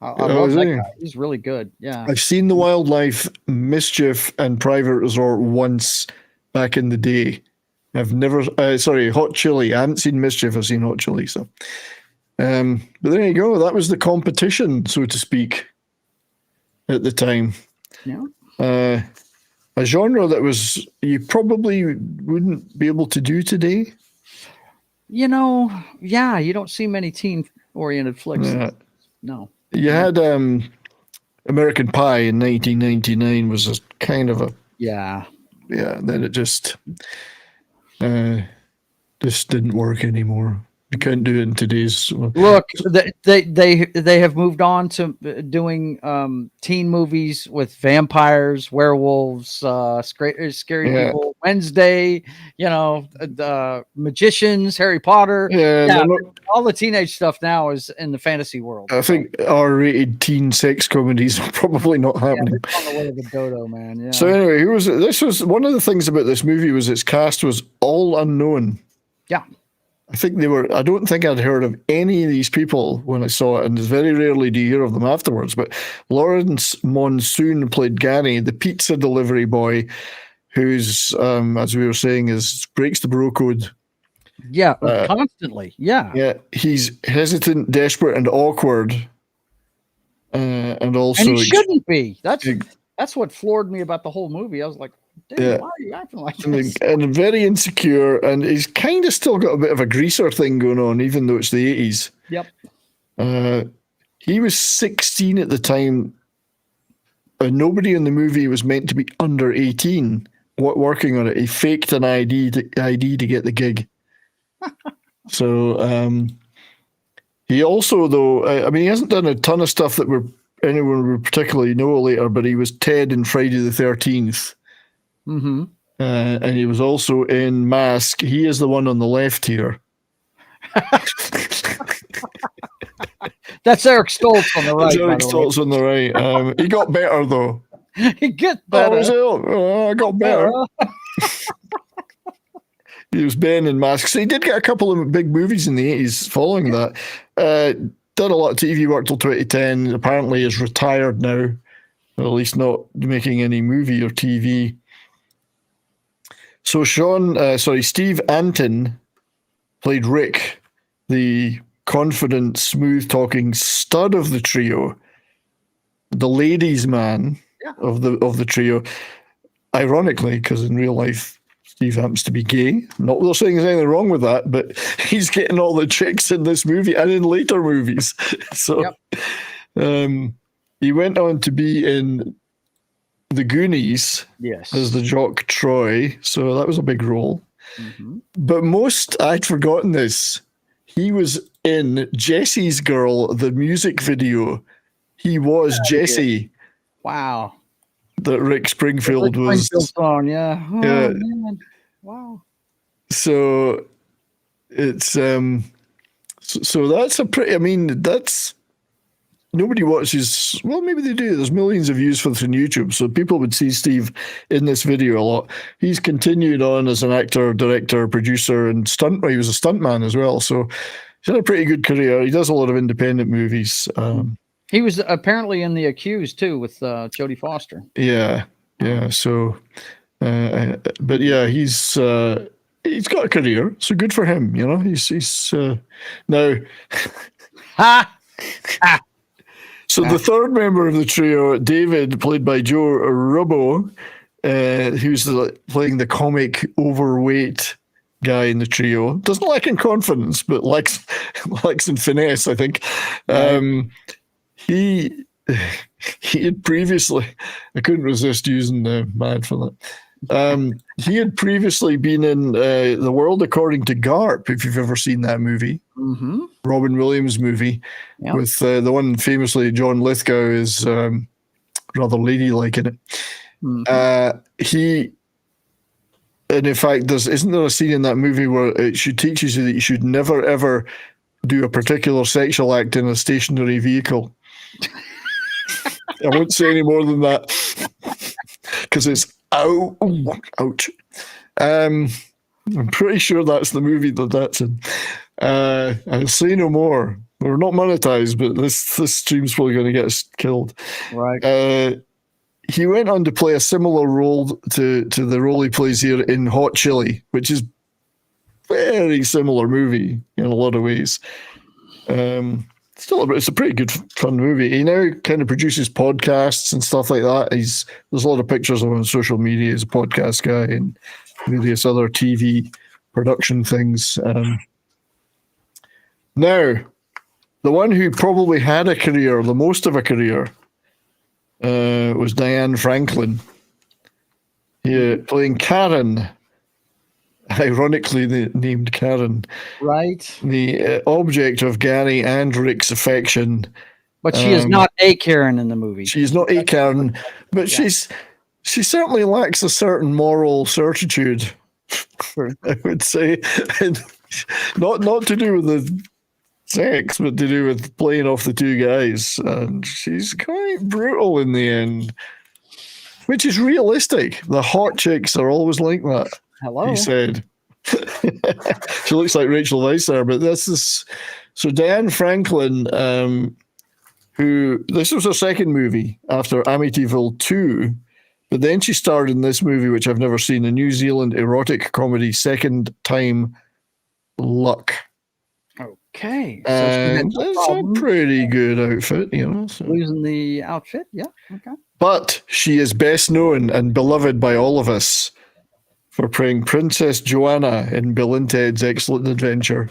I love that guy. He's really good. Yeah, I've seen The Wildlife, Mischief, and Private Resort once back in the day. I've never, Hot Chili. I haven't seen Mischief. I've seen Hot Chili. So, but there you go. That was the competition, so to speak, at the time. Yeah. A genre that you probably wouldn't be able to do today. You don't see many teen-oriented flicks. No. You had American Pie in 1999 was a kind of a yeah. Then it just didn't work anymore. You can't do it in today's. Look, they have moved on to doing teen movies with vampires, werewolves, scary people. Wednesday, magicians, Harry Potter. Yeah, all the teenage stuff now is in the fantasy world. I think R-rated teen sex comedies are probably not happening. Yeah, on the way of the dodo, man. Yeah. So anyway, this was one of the things about this movie was its cast was all unknown. Yeah. I don't think I'd heard of any of these people when I saw it, and very rarely do you hear of them afterwards. But Lawrence Monsoon played Gary, the pizza delivery boy, who's, as we were saying, breaks the bro code. Yeah, constantly. Yeah. Yeah, he's hesitant, desperate, and awkward. And also... And he shouldn't be. That's what floored me about the whole movie. I was like, dude, why are you acting like this? And very insecure, and he's kind of still got a bit of a greaser thing going on, even though it's the 80s. Yep. He was 16 at the time, and nobody in the movie was meant to be under 18 working on it. He faked an ID to get the gig. So he also, though, he hasn't done a ton of stuff that anyone would particularly know later, but he was Ted in Friday the 13th. Mm-hmm. And he was also in Mask. He is the one on the left here. That's Eric Stoltz on the right. Eric Stoltz on the right. He got better, though. He gets better. I got better. He was Ben in Mask. So he did get a couple of big movies in the 80s following that. Done a lot of TV work till 2010. Apparently is retired now. Or at least not making any movie or TV. So Steve Antin played Rick, the confident, smooth-talking stud of the trio. the ladies' man of the trio. Ironically, because in real life, Steve happens to be gay. Not that I'm saying there's anything wrong with that, but he's getting all the chicks in this movie and in later movies. So he went on to be in The Goonies as the jock Troy. So that was a big role. Mm-hmm. But I'd forgotten this. He was in Jesse's Girl, the music video. He was Jesse. Wow. That Rick Springfield was. Song, yeah. Oh, yeah. Man. Wow. So it's so that's a pretty. I mean, that's nobody watches. Well, maybe they do. There's millions of views for this on YouTube, so people would see Steve in this video a lot. He's continued on as an actor, director, producer, and stunt. He was a stuntman as well. So he's had a pretty good career. He does a lot of independent movies. He was apparently in The Accused too with Jodie Foster. Yeah. So, but yeah, he's got a career, so good for him. You know, he's now. So the third member of the trio, David, played by Joe Rubbo, who's playing the comic overweight guy in the trio, doesn't lack in confidence, but lacks in finesse, I think. He had previously, I couldn't resist using the mad for that. He had previously been in The World According to Garp, if you've ever seen that movie. Mm-hmm. Robin Williams movie, with the one famously John Lithgow is rather ladylike in it. Mm-hmm. And in fact, isn't there a scene in that movie where it teaches you that you should never ever do a particular sexual act in a stationary vehicle? I won't say any more than that because it's ouch. I'm pretty sure that's the movie that's in. I'll say no more. We're not monetized, but this stream's probably going to get us killed. Right. He went on to play a similar role to the role he plays here in Hot Chili, which is very similar movie in a lot of ways. It's a pretty good fun movie. He now kind of produces podcasts and stuff like that. There's a lot of pictures of him on social media as a podcast guy and various other TV production things. Now, the one who probably had a career, the most of a career, was Diane Franklin. Playing Karen. Ironically named Karen. Right. The object of Gary and Rick's affection. But she is not a Karen in the movie. She's not a Karen, but she certainly lacks a certain moral certitude, I would say. And not to do with the sex, but to do with playing off the two guys. And she's quite brutal in the end, which is realistic. The hot chicks are always like that. Hello. He said. She looks like Rachel Weisz there, but this is so Diane Franklin, who this was her second movie after Amityville 2, but then she starred in this movie, which I've never seen, a New Zealand erotic comedy, Second Time Luck. Okay. And it's a pretty good outfit, you know. So. Losing the outfit, yeah. Okay. But she is best known and beloved by all of us for playing Princess Joanna in Bill and Ted's Excellent Adventure.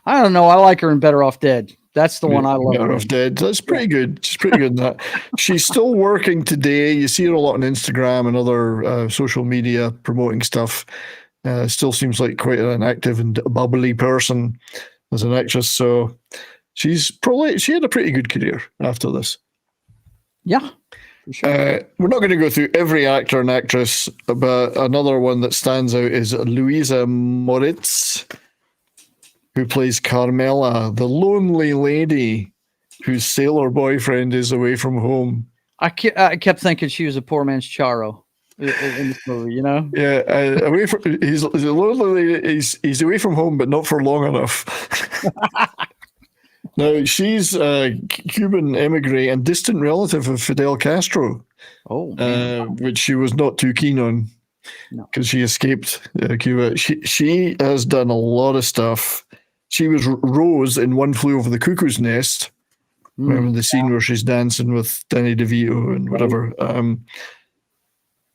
I don't know. I like her in Better Off Dead. That's the one I love. Better Off Dead. That's pretty good. She's pretty good in that. She's still working today. You see her a lot on Instagram and other social media promoting stuff. Still seems like quite an active and bubbly person as an actress. So she had a pretty good career after this. Yeah. Sure. We're not going to go through every actor and actress, but another one that stands out is Louisa Moritz, who plays Carmela, the lonely lady whose sailor boyfriend is away from home. I kept thinking she was a poor man's Charo in this movie, you know? Yeah, he's a lonely lady. He's away from home, but not for long enough. Now, she's a Cuban emigre and distant relative of Fidel Castro, which she was not too keen on because she escaped Cuba. She has done a lot of stuff. She was Rose in One Flew Over the Cuckoo's Nest, Remember the scene where she's dancing with Danny DeVito and whatever.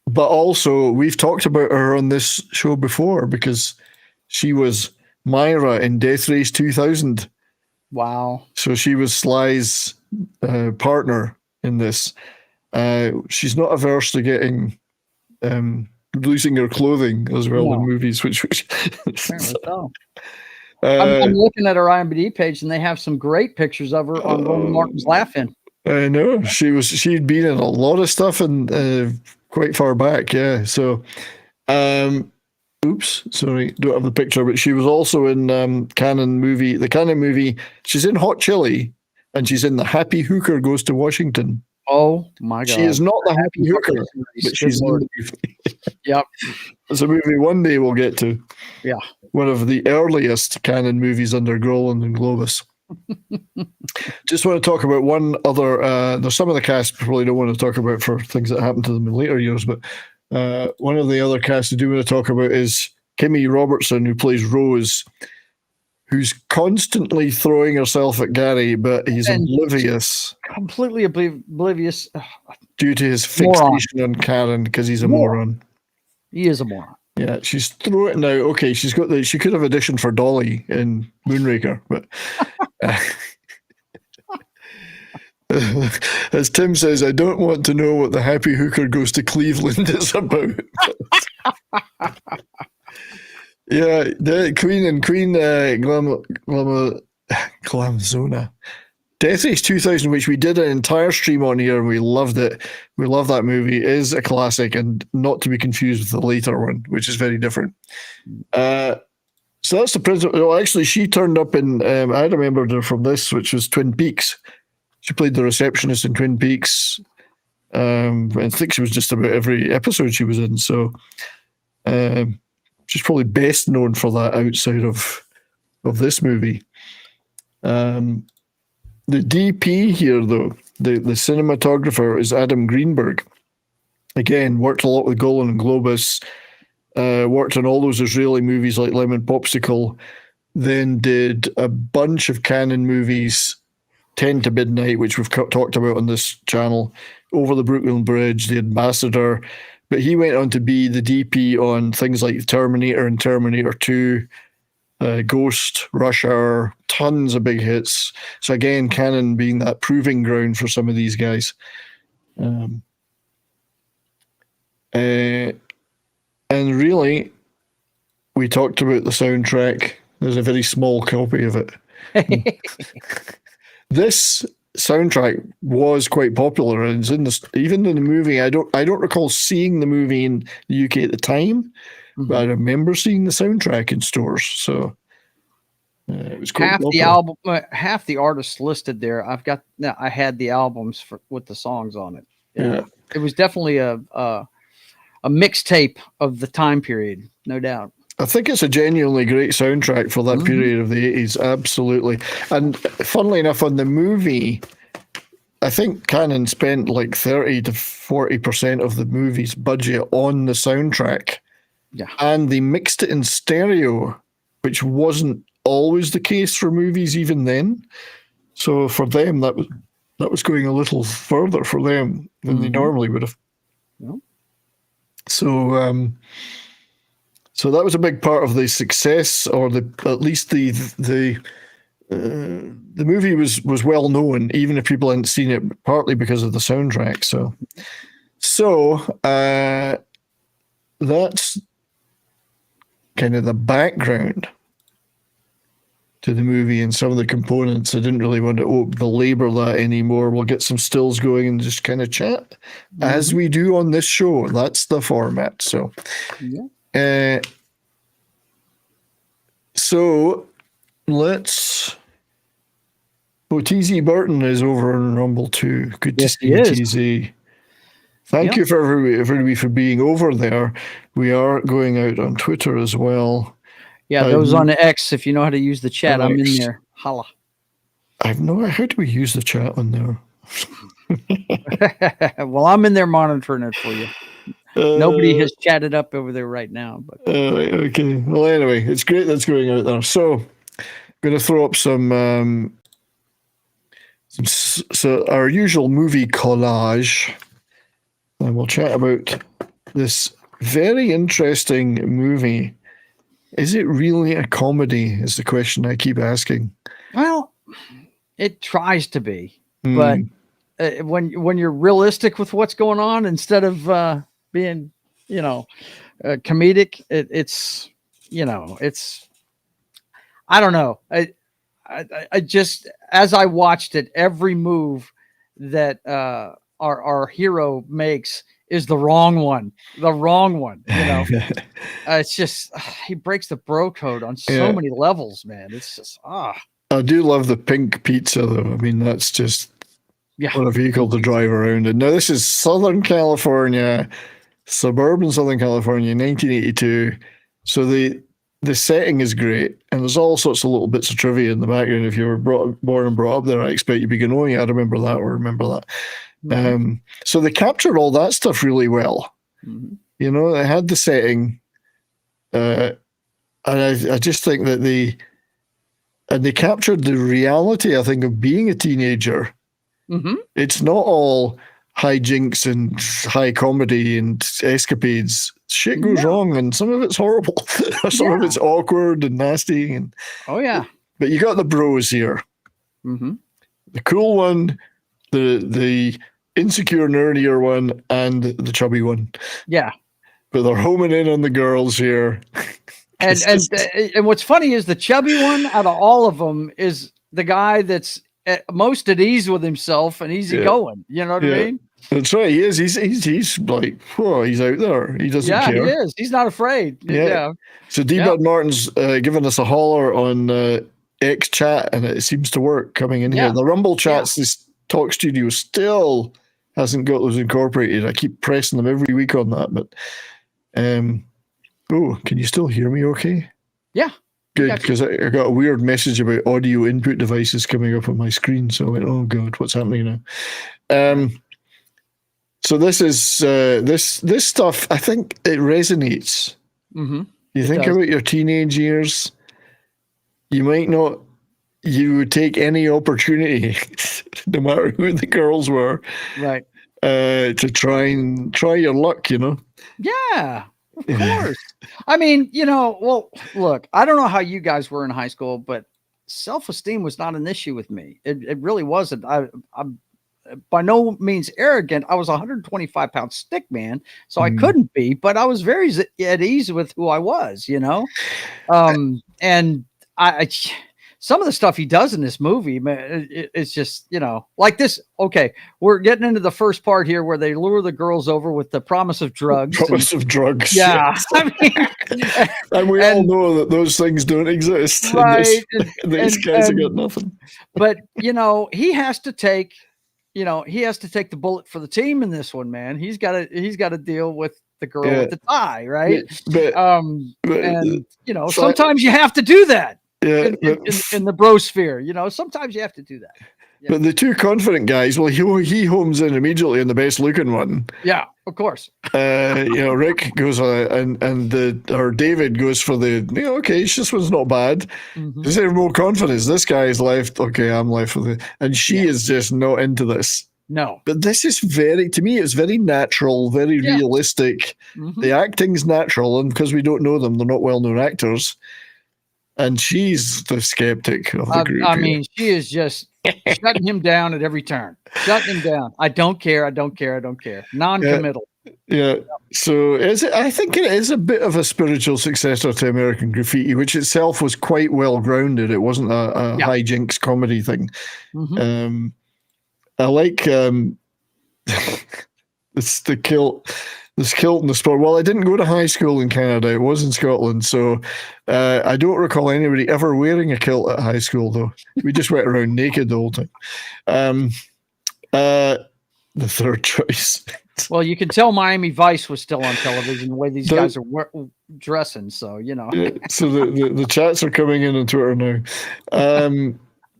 But also, we've talked about her on this show before because she was Myra in Death Race 2000. Wow. So she was Sly's partner in this. She's not averse to getting losing her clothing as well in movies, which I'm looking at her IMDb page, and they have some great pictures of her on Roland Martin's Laughing. I know she'd been in a lot of stuff and quite far back, yeah. So, oops, sorry, don't have the picture, but she was also in the Cannon movie. She's in Hot Chili, and she's in The Happy Hooker Goes to Washington. Oh my God! She is not the Happy Hooker, but she's in the movie. Yep, it's a movie one day we'll get to. Yeah, one of the earliest Cannon movies under Groland and Globus. Just want to talk about one other. There's some of the cast we probably don't want to talk about for things that happened to them in later years, but one of the other casts I do want to talk about is Kimmy Robertson, who plays Rose, who's constantly throwing herself at Gary, but he's oblivious. Completely oblivious. Due to his fixation on Karen, because he's a moron. He is a moron. Yeah, she's throwing now. Okay, she could have auditioned for Dolly in Moonraker, but as Tim says, I don't want to know what The Happy Hooker Goes to Cleveland is about. Yeah, the Queen Glamzona. Death Race 2000, which we did an entire stream on here and we loved it. We love that movie. It is a classic and not to be confused with the later one, which is very different. So that's the principal. Well, actually, she turned up in, I remembered her from this, which was Twin Peaks. She played the receptionist in Twin Peaks. I think she was just about every episode she was in. So she's probably best known for that outside of this movie. The DP here, though, the cinematographer is Adam Greenberg. Again, worked a lot with Golan and Globus, worked on all those Israeli movies like Lemon Popsicle, then did a bunch of Cannon movies, 10 to Midnight, which we've talked about on this channel, Over the Brooklyn Bridge, The Ambassador, but he went on to be the DP on things like Terminator and Terminator 2, Ghost, Rush Hour, tons of big hits. So again, Cannon being that proving ground for some of these guys. And really, we talked about the soundtrack. There's a very small copy of it. This soundtrack was quite popular, and it's in this, even in the movie. I don't recall seeing the movie in the UK at the time. But I remember seeing the soundtrack in stores, so it was quite half the artists listed there. I had the albums with the songs on it. Yeah. It was definitely a mixtape of the time period, no doubt. I think it's a genuinely great soundtrack for that period of the 80s, absolutely. And funnily enough, on the movie, I think Cannon spent like 30 to 40% of the movie's budget on the soundtrack. Yeah. And they mixed it in stereo, which wasn't always the case for movies even then. So for them, that was going a little further for them than they normally would have. Yeah. So so that was a big part of the success, or at least the movie was well known, even if people hadn't seen it, partly because of the soundtrack. So that's kind of the background to the movie and some of the components. I didn't really want to belabor that anymore. We'll get some stills going and just kind of chat as we do on this show. That's the format. So, so let's. Oh, TZ Burton is over on Rumble too. Good to see you, TZ. Thank you for everybody for being over there. We are going out on Twitter as well. Yeah, those on X, if you know how to use the chat, I'm in there. Holla. I have no idea. How do we use the chat on there? Well, I'm in there monitoring it for you. Nobody has chatted up over there right now. But okay. Well, anyway, it's great that's going out there. So I'm going to throw up some So our usual movie collage, and we'll chat about this very interesting movie. Is it really a comedy? Is the question I keep asking. Well, it tries to be, but when you're realistic with what's going on, instead of being, comedic, it's I don't know. I just, as I watched it, every move that our hero makes is the wrong one. It's just, he breaks the bro code on so many levels, man. It's just I do love the pink pizza, though. I mean, that's just what a vehicle to drive around in. Now, this is Southern California, suburban Southern California, 1982. So the setting is great, and there's all sorts of little bits of trivia in the background. If you were born and brought up there, I expect you'd be going, oh yeah, I remember that or remember that. Mm-hmm. So they captured all that stuff really well. Mm-hmm. They had the setting, and I just think that they captured the reality, I think, of being a teenager. Mm-hmm. It's not all hijinks and high comedy and escapades. Shit goes wrong, and some of it's horrible. Some of it's awkward and nasty. And but you got the bros here. Mm-hmm. The cool one, the insecure, nerdier one, and the chubby one. Yeah. But they're homing in on the girls here. And what's funny is the chubby one out of all of them is the guy that's most at ease with himself and easygoing. You know what I mean? That's right. He is. He's like, whoa, he's out there. He doesn't care. Yeah, he is. He's not afraid. Yeah. So D-Bud Martin's giving us a holler on X chat, and it seems to work coming in here. The Rumble chats, this Talk Studio still hasn't got those incorporated. I keep pressing them every week on that, but can you still hear me okay? Yeah. Good, because I got a weird message about audio input devices coming up on my screen. So I went, oh God, what's happening now? So this is this stuff, I think it resonates. Mm-hmm. You think about your teenage years, you would take any opportunity, no matter who the girls were, right, to try your luck, Yeah. Of course. I mean, well, look, I don't know how you guys were in high school, but self-esteem was not an issue with me. It really wasn't. I'm by no means arrogant. I was a 125-pound stick man, so I couldn't be, but I was very at ease with who I was, and I some of the stuff he does in this movie, man, it's just, like this. Okay, we're getting into the first part here where they lure the girls over with the promise of drugs. Drugs. Yeah. Yes. I mean, and we all know that those things don't exist. Right. These guys have got nothing. But, he has to take the bullet for the team in this one, man. He's got to deal with the girl with the tie, right? But sometimes you have to do that. Yeah, in the brosphere, sometimes you have to do that. Yeah. But the two confident guys, well, he homes in immediately on the best looking one. Yeah, of course. Rick goes or David goes for this one's not bad. Mm-hmm. Does have more confidence? This guy's left. Okay, I'm left with it, and she is just not into this. No, but this is to me, it's very natural, very realistic. Mm-hmm. The acting's natural, and because we don't know them, they're not well-known actors. And she's the skeptic of the group. I mean, she is just shutting him down at every turn. Shutting him down. I don't care. Non-committal. Yeah. So I think it is a bit of a spiritual successor to American Graffiti, which itself was quite well grounded. It wasn't a hijinks comedy thing. Mm-hmm. I like it's the kilt. This kilt in the sport. Well, I didn't go to high school in Canada. It was in Scotland. So I don't recall anybody ever wearing a kilt at high school, though. We just went around naked the whole time. The third choice. Well, you can tell Miami Vice was still on television the way these guys are dressing. So, Yeah, so the chats are coming in on Twitter now.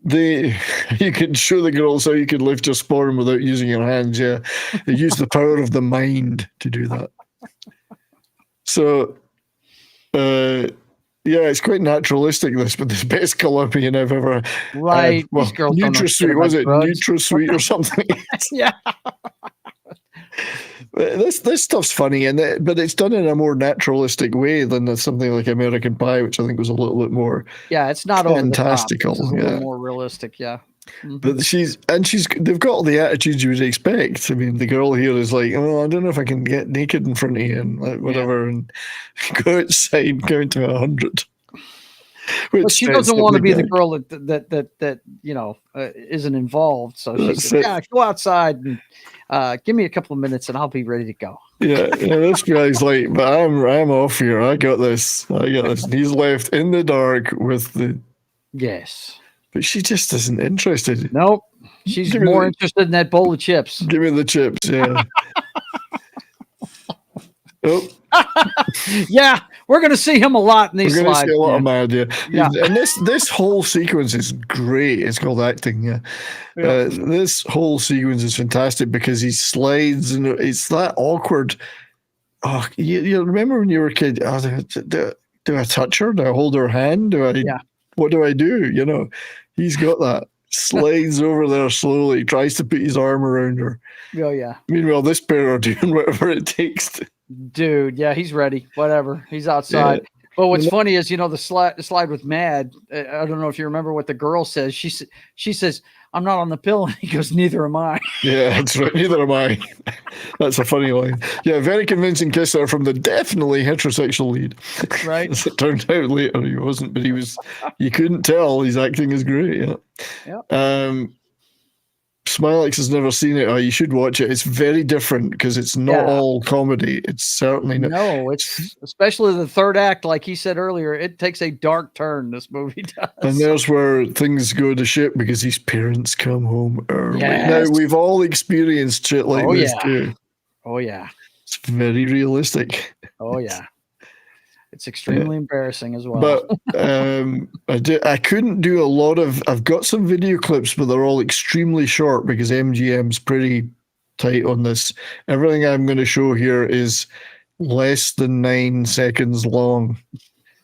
You can show the girls how you can lift your sporn without using your hands. Yeah, they use the power of the mind to do that. So, Yeah, it's quite naturalistic, this, but the best Colombian I've ever Right. had. Well, These girls don't know shit NutraSweet, about was it drugs. NutraSweet or something? Yeah. This stuff's funny, but it's done in a more naturalistic way than something like American Pie, which I think was a little bit more Yeah, it's not over the top. fantastical. This is a Yeah. little more realistic, yeah. But they've got all the attitudes you would expect. I mean, the girl here is like, oh, I don't know if I can get naked in front of you and whatever, and go outside, count to 100. But she doesn't want to be the girl that isn't involved. So she says, "Yeah, go outside and give me a couple of minutes, and I'll be ready to go." Yeah, this guy's like, but I'm off here. I got this. And he's left in the dark with the. Yes. But she just isn't interested. Nope. She's more interested in that bowl of chips. Give me the chips, yeah. Oh. Yeah, we're going to see him a lot in these slides. We're going to see a lot of Mad, yeah. And this whole sequence is great. It's called acting, yeah. This whole sequence is fantastic because he slides and it's that awkward. Oh, you remember when you were a kid? Oh, do I touch her? Do I hold her hand? What do I do? You know, he's got that. Slides over there slowly, tries to put his arm around her. Oh, yeah. Meanwhile, this pair are doing whatever it takes to. Dude, yeah, he's ready. Whatever. He's outside. Yeah. But what's funny is, the slide with Mad. I don't know if you remember what the girl says. She says, "I'm not on the pill." And he goes, "Neither am I." Yeah, that's right. Neither am I. That's a funny line. Yeah, very convincing kiss there from the definitely heterosexual lead. Right. As it turned out later, he wasn't, but he was. You couldn't tell. His acting is great. Yeah. Yeah. Smilex has never seen it. Oh, you should watch it. It's very different because it's not all comedy. It's certainly not. No, it's especially the third act, like he said earlier, it takes a dark turn, this movie does. And there's where things go to shit because his parents come home early. Yes. Now, we've all experienced shit like this too. Oh, yeah. It's very realistic. Oh, yeah. It's extremely embarrassing as well. But I couldn't do a lot of. I've got some video clips, but they're all extremely short because MGM's pretty tight on this. Everything I'm going to show here is less than 9 seconds long,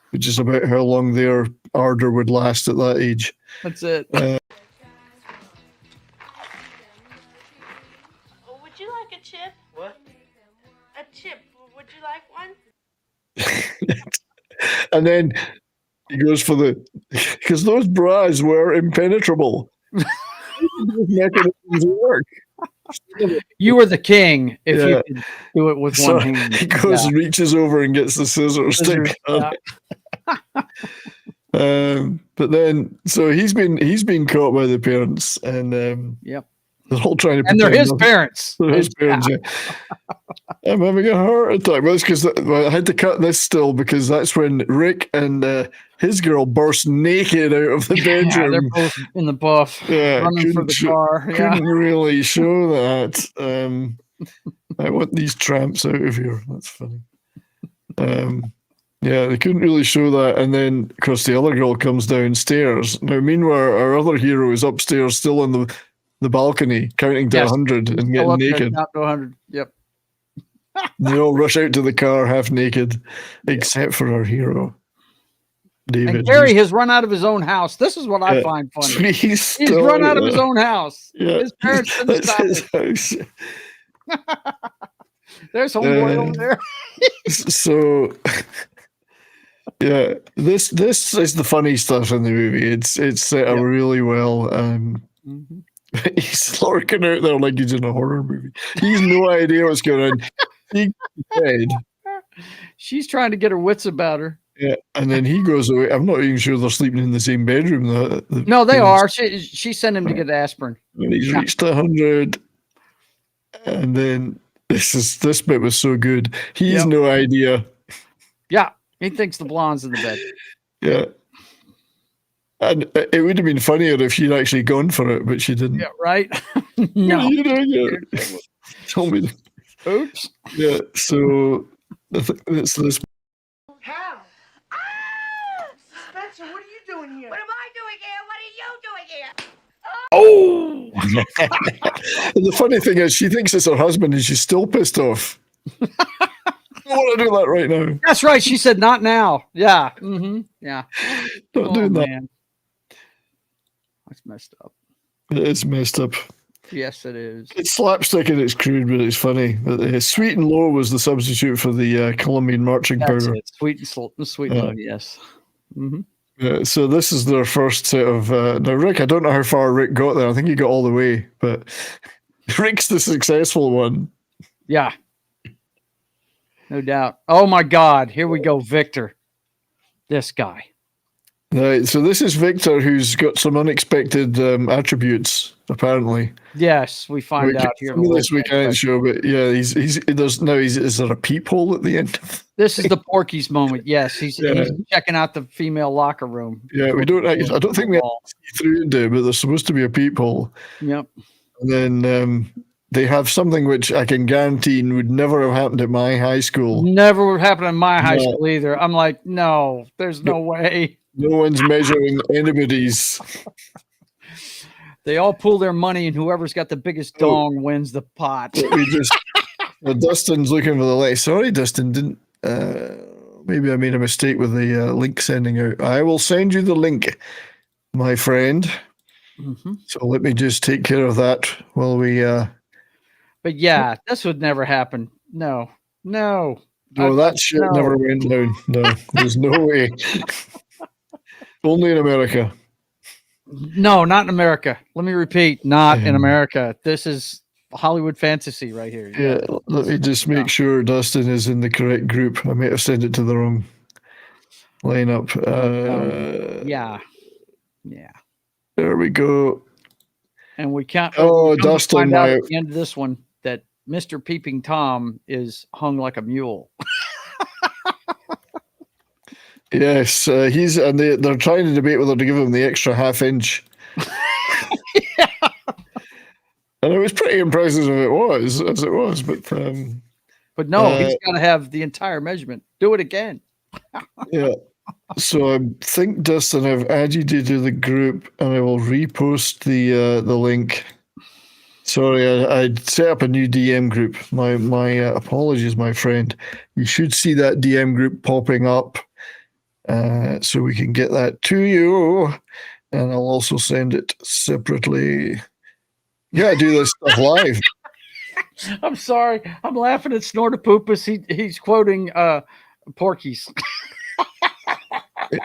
which is about how long their ardor would last at that age. That's it. Would you like a chip? What? A chip. Would you like one? And then he goes for because those bras were impenetrable. Mechanisms work. You were the king if you could do it with one hand. He goes and reaches over and gets the scissors. But then, so he's been caught by the parents, and they're all trying to. And they're his parents. They're his parents. Yeah. I'm having a heart attack. Well, it's because I had to cut this still because that's when Rick and his girl burst naked out of the bedroom. They're both in the buff, running for the car. Couldn't really show that. I want these tramps out of here. That's funny. They couldn't really show that. And then, of course, the other girl comes downstairs. Now, meanwhile, our other hero is upstairs, still on the balcony, counting to 100 and getting naked. Count to 100. Yep. They all rush out to the car half naked, except for our hero, David. And Gary has run out of his own house. This is what I find funny. He's run out of his own house. Yeah. His parents didn't stop his house. There's homeboy over there. So, this is the funny stuff in the movie. It's set up really well. He's lurking out there like he's in a horror movie. He's no idea what's going on. She's trying to get her wits about her. Yeah, and then he goes away. I'm not even sure they're sleeping in the same bedroom. No, they are. She sent him to get aspirin. And he's reached 100. And then this bit was so good. He has no idea. Yeah, he thinks the blonde's in the bed. Yeah. And it would have been funnier if she'd actually gone for it, but she didn't. Yeah, right? No. What are you doing here? Tell me. Oops. Yeah, so it's this. How? Spencer, what are you doing here? What am I doing here? What are you doing here? Oh! And the funny thing is, she thinks it's her husband and she's still pissed off. What want to do that right now. That's right. She said, "Not now." Yeah. Yeah. Don't do that. Man. That's messed up. It's messed up. Yes, it is. It's slapstick and it's crude, but it's funny. But, Sweet and Low was the substitute for the Colombian marching powder. It. Sweet and low. Yes. So this is their first set of. Now, Rick, I don't know how far Rick got there. I think he got all the way, but Rick's the successful one. Yeah. No doubt. Oh my God. Here we go. Victor. This guy. Right. So this is Victor, who's got some unexpected attributes, apparently. Yes, we find out here. This we can't show, but yeah, is there a peephole at the end? This is the Porky's moment. Yes, he's checking out the female locker room. Yeah, I don't think we have to see through into it, but there's supposed to be a peephole. Yep. And then they have something which I can guarantee would never have happened at my high school. Never would happen in my high school either. I'm like, no, there's no way. No one's measuring anybody's. They all pool their money, and whoever's got the biggest dong wins the pot. Dustin's looking for the link. Sorry, Dustin, didn't. Maybe I made a mistake with the link sending out. I will send you the link, my friend. So let me just take care of that while we. But yeah, this would never happen. No. That shit never went down. No, there's no way. Only in America. No, not in America. Let me repeat, not in America. This is Hollywood fantasy right here. Yeah, let me just make sure Dustin is in the correct group. I may have sent it to the wrong lineup. Yeah. There we go. And we can't. Dustin, find out at the end of this one that Mr. Peeping Tom is hung like a mule. Yes, they're trying to debate whether to give him the extra half inch. And it was pretty impressive as it was, but no, he's got to have the entire measurement. Do it again. Yeah. So I think, Dustin, I've added you to the group, and I will repost the link. Sorry, I set up a new DM group. My apologies, my friend. You should see that DM group popping up. So we can get that to you, and I'll also send it separately. Yeah, do this stuff live. I'm sorry, I'm laughing at Snortopoopus. He's quoting Porky's.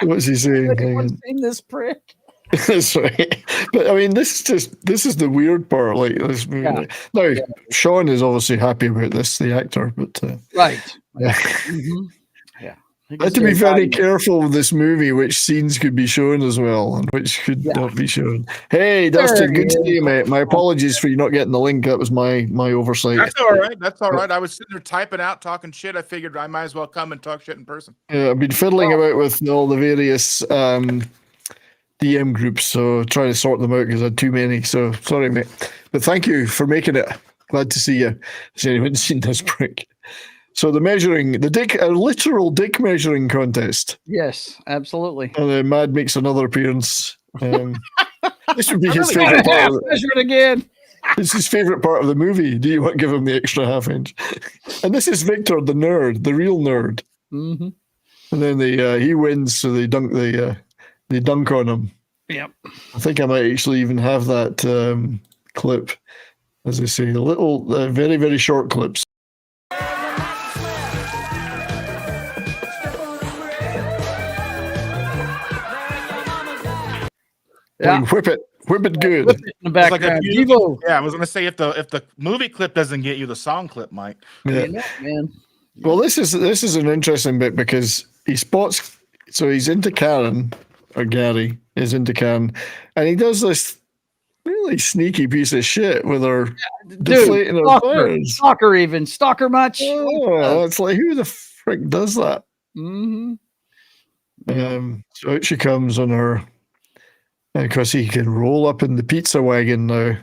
What's he saying? Anyone seen this prick? That's right. But I mean, this is the weird part. Like this movie. Now, Sean is obviously happy about this, the actor, but right. Yeah. Yeah. I had to be very careful with this movie, which scenes could be shown as well and which could not be shown. Hey, Dustin, good to see you, mate. My apologies for you not getting the link. That was my oversight. That's all right. That's all right. I was sitting there typing out, talking shit. I figured I might as well come and talk shit in person. Yeah, I've been fiddling about with all the various DM groups, so trying to sort them out because I had too many. So sorry, mate. But thank you for making it. Glad to see you. Has anyone seen this prick? So a literal dick measuring contest. Yes, absolutely. And then Mad makes another appearance. This would be his favorite part. Measure it again. It's his favorite part of the movie. Do you want to give him the extra half inch? And this is Victor, the nerd, the real nerd. Mm-hmm. And then he wins, so they dunk on him. Yep. I think I might actually even have that clip, as I say, a little, very, very short clips. Yeah. Whip it good. Whip it in the background. I was gonna say if the movie clip doesn't get you, the song clip might. Yeah. Man. Well, this is an interesting bit because he spots. So he's into Karen, or Gary is into Karen, and he does this really sneaky piece of shit with her deflating her tires. Stalker much? Oh, it's like, who the frick does that? Mm-hmm. So out she comes on her. And because he can roll up in the pizza wagon now.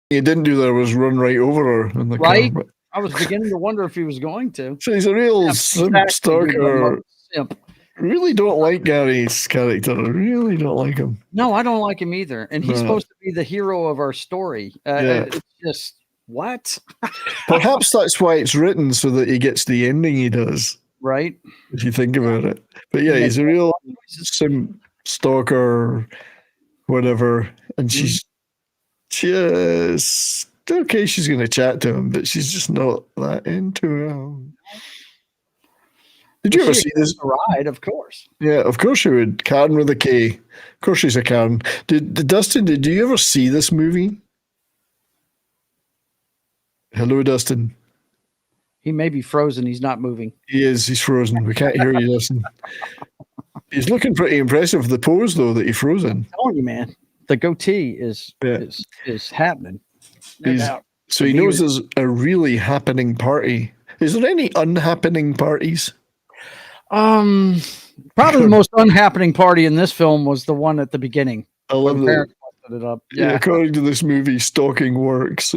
He didn't do that was run right over her in the car. But I was beginning to wonder if he was going to. so he's a real simp stalker. Simp. really don't like Gary's character. I really don't like him. No, I don't like him either. And he's supposed to be the hero of our story. It's just what? Perhaps that's why it's written so that he gets the ending he does. Right. If you think about it. But yeah, he's a real stalker, whatever. And she's just okay. She's going to chat to him, but she's just not that into him. Did you ever see this ride? Of course. Yeah, of course you would. Karen with a K. Of course she's a Karen. Dustin, did you ever see this movie? Hello, Dustin. He may be frozen. He's not moving. He is. He's frozen. We can't hear you, Dustin. He's looking pretty impressive. The pose, though, that he froze in. I'm telling you, man. The goatee is happening. No doubt. So he knows there's a really happening party. Is there any unhappening parties? Probably the most unhappening party in this film was the one at the beginning. I love that. It up. Yeah, according to this movie, stalking works.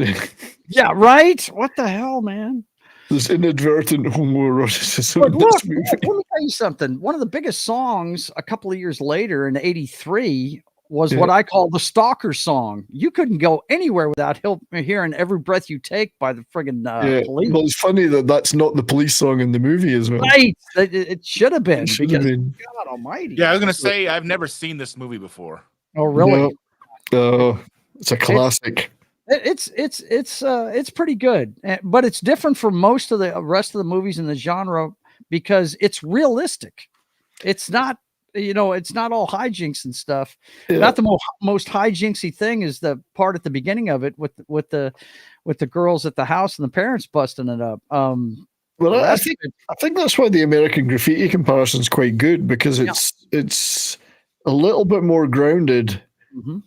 Yeah, right? What the hell, man? There's inadvertent homoeroticism Look, in this movie. let me tell you something. One of the biggest songs a couple of years later in '83 was what I call the stalker song. You couldn't go anywhere without hearing Every Breath You Take by the friggin' Police. Well, it's funny that that's not the Police song in the movie as well. Right. It should have been. God almighty. Yeah, I was going to say, I've never seen this movie before. Oh, really? No. It's a classic. It's pretty good, but it's different from most of the rest of the movies in the genre because it's realistic. It's not, it's not all hijinks and stuff. Yeah. Not the most hijinksy thing is the part at the beginning of it with the girls at the house and the parents busting it up. Well, I think that's why the American Graffiti comparison is quite good because it's a little bit more grounded. Mm-hmm.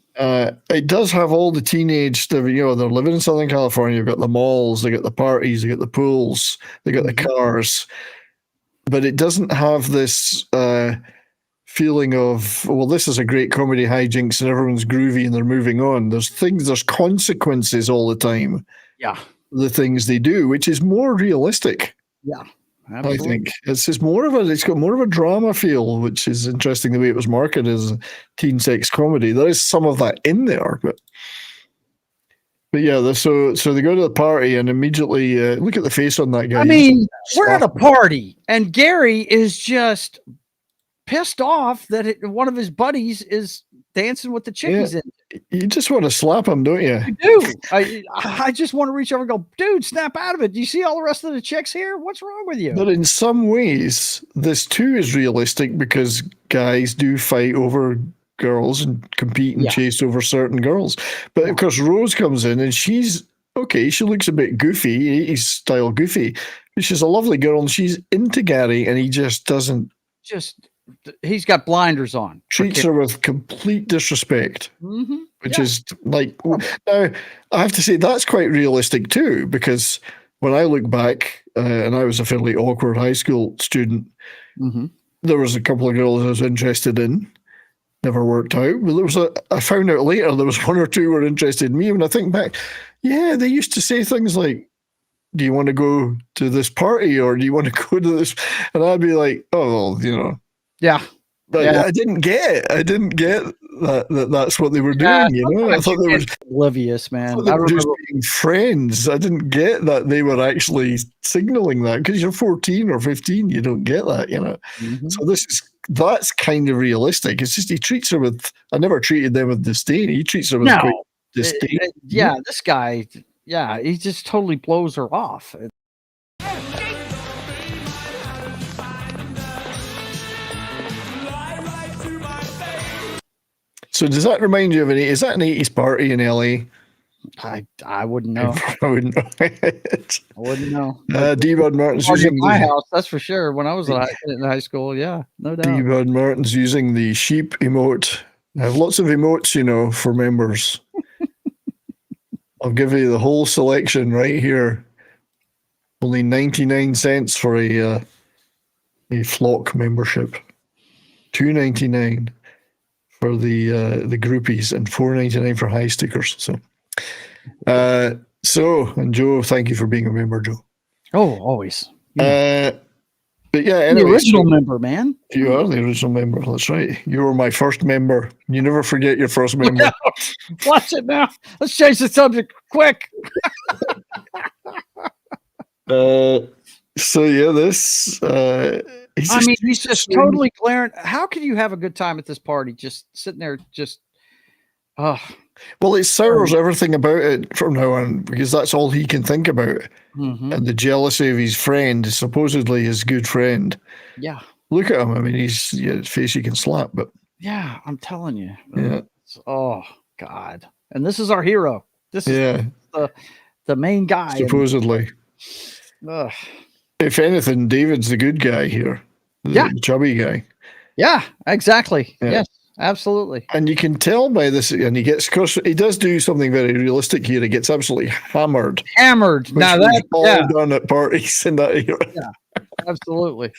It does have all the teenage stuff. They're living in Southern California. You've got the malls, they got the parties, they got the pools, they got the cars, but it doesn't have this feeling of, well, this is a great comedy hijinks and everyone's groovy and they're moving on. There's consequences all the time. Yeah, the things they do, which is more realistic. Yeah. Absolutely. I think it's got more of a drama feel, which is interesting the way it was marketed as a teen sex comedy. There is some of that in there, but yeah, so they go to the party and immediately look at the face on that guy. I mean, we're at a party and Gary is just pissed off that one of his buddies is dancing with the chickies in. You just want to slap him, don't you? You do. I just want to reach over and go, dude, snap out of it. Do you see all the rest of the chicks here? What's wrong with you? But in some ways, this too is realistic because guys do fight over girls and compete and chase over certain girls. But of course, Rose comes in and she's okay. She looks a bit goofy, 80s style goofy, but she's a lovely girl and she's into Gary and he just doesn't. He's got blinders on. Treats her with complete disrespect, which is like, now I have to say that's quite realistic too, because when I look back and I was a fairly awkward high school student, there was a couple of girls I was interested in, never worked out. But I found out later there was one or two were interested in me. When I think back, they used to say things like, do you want to go to this party or do you want to go to this? And I'd be like, oh, well, yeah. But I didn't get that's what they were doing, I thought they were oblivious, man. They were just being friends. I didn't get that they were actually signaling that because you're 14 or 15, you don't get that, So that's kind of realistic. It's just he treats her with. I never treated them with disdain. He treats her with great disdain. This guy, he just totally blows her off. So does that remind you of is that an 80s party in LA? I wouldn't know. I wouldn't know. I wouldn't know. D-Bud Martin's using my house, that's for sure. When I was in high school, no doubt. D-Bud Martin's using the sheep emote. I have lots of emotes, for members. I'll give you the whole selection right here. Only 99 cents for a flock membership. $2.99 for the groupies and $4.99 for high stickers. So, and Joe, thank you for being a member, Joe. Oh, always. But yeah, The anyway, original member, man. You are the original member. That's right. You were my first member. You never forget your first member. Watch it now. Let's change the subject quick. So yeah, this. He's just totally glaring. How can you have a good time at this party? Just sitting there, just. Well, it sours everything about it from now on because that's all he can think about. Mm-hmm. And the jealousy of his friend, supposedly his good friend. Yeah. Look at him. I mean, his face you can slap, but. Yeah, I'm telling you. Yeah. Oh God. And this is our hero. This is the main guy. Supposedly. If anything, David's the good guy here. The chubby guy. Yeah, exactly. Yeah. Yes, absolutely. And you can tell by this, and he does do something very realistic here. He gets absolutely hammered. Now that's all done at parties in that era. Yeah, absolutely.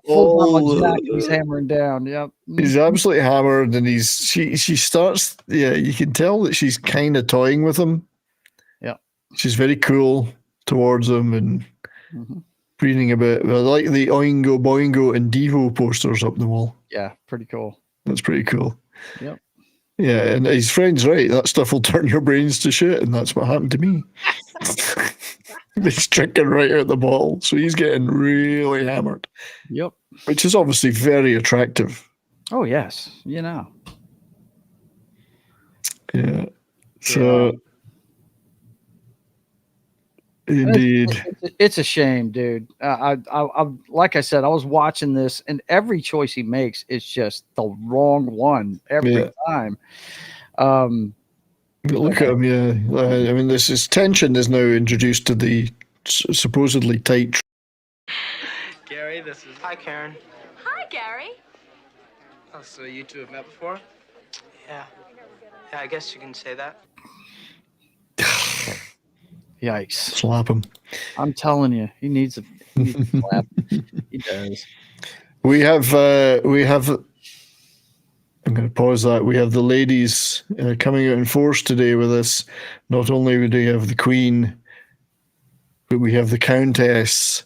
Full he's hammering down. Yep. He's absolutely hammered, and she starts. Yeah, you can tell that she's kind of toying with him. Yeah, she's very cool towards him and reading about. I like the Oingo Boingo and Devo posters up the wall. Yeah, pretty cool. That's pretty cool. Yep. Yeah, and his friend's right. That stuff will turn your brains to shit, and that's what happened to me. He's drinking right out the bottle, so he's getting really hammered. Yep. Which is obviously very attractive. Oh, yes. You know. Yeah. So, indeed. It's a shame, dude. I like I said, I was watching this, and every choice he makes is just the wrong one every time. Look at him, yeah. I mean, this tension is now introduced to the supposedly tight. Gary, this is. Hi, Karen. Hi, Gary. Oh, so you two have met before? Yeah. Yeah, I guess you can say that. Yikes! Slap him. I'm telling you, he needs a slap. He does. We have. I'm going to pause that. We have the ladies coming out in force today with us. Not only do we have the Queen, but we have the Countess.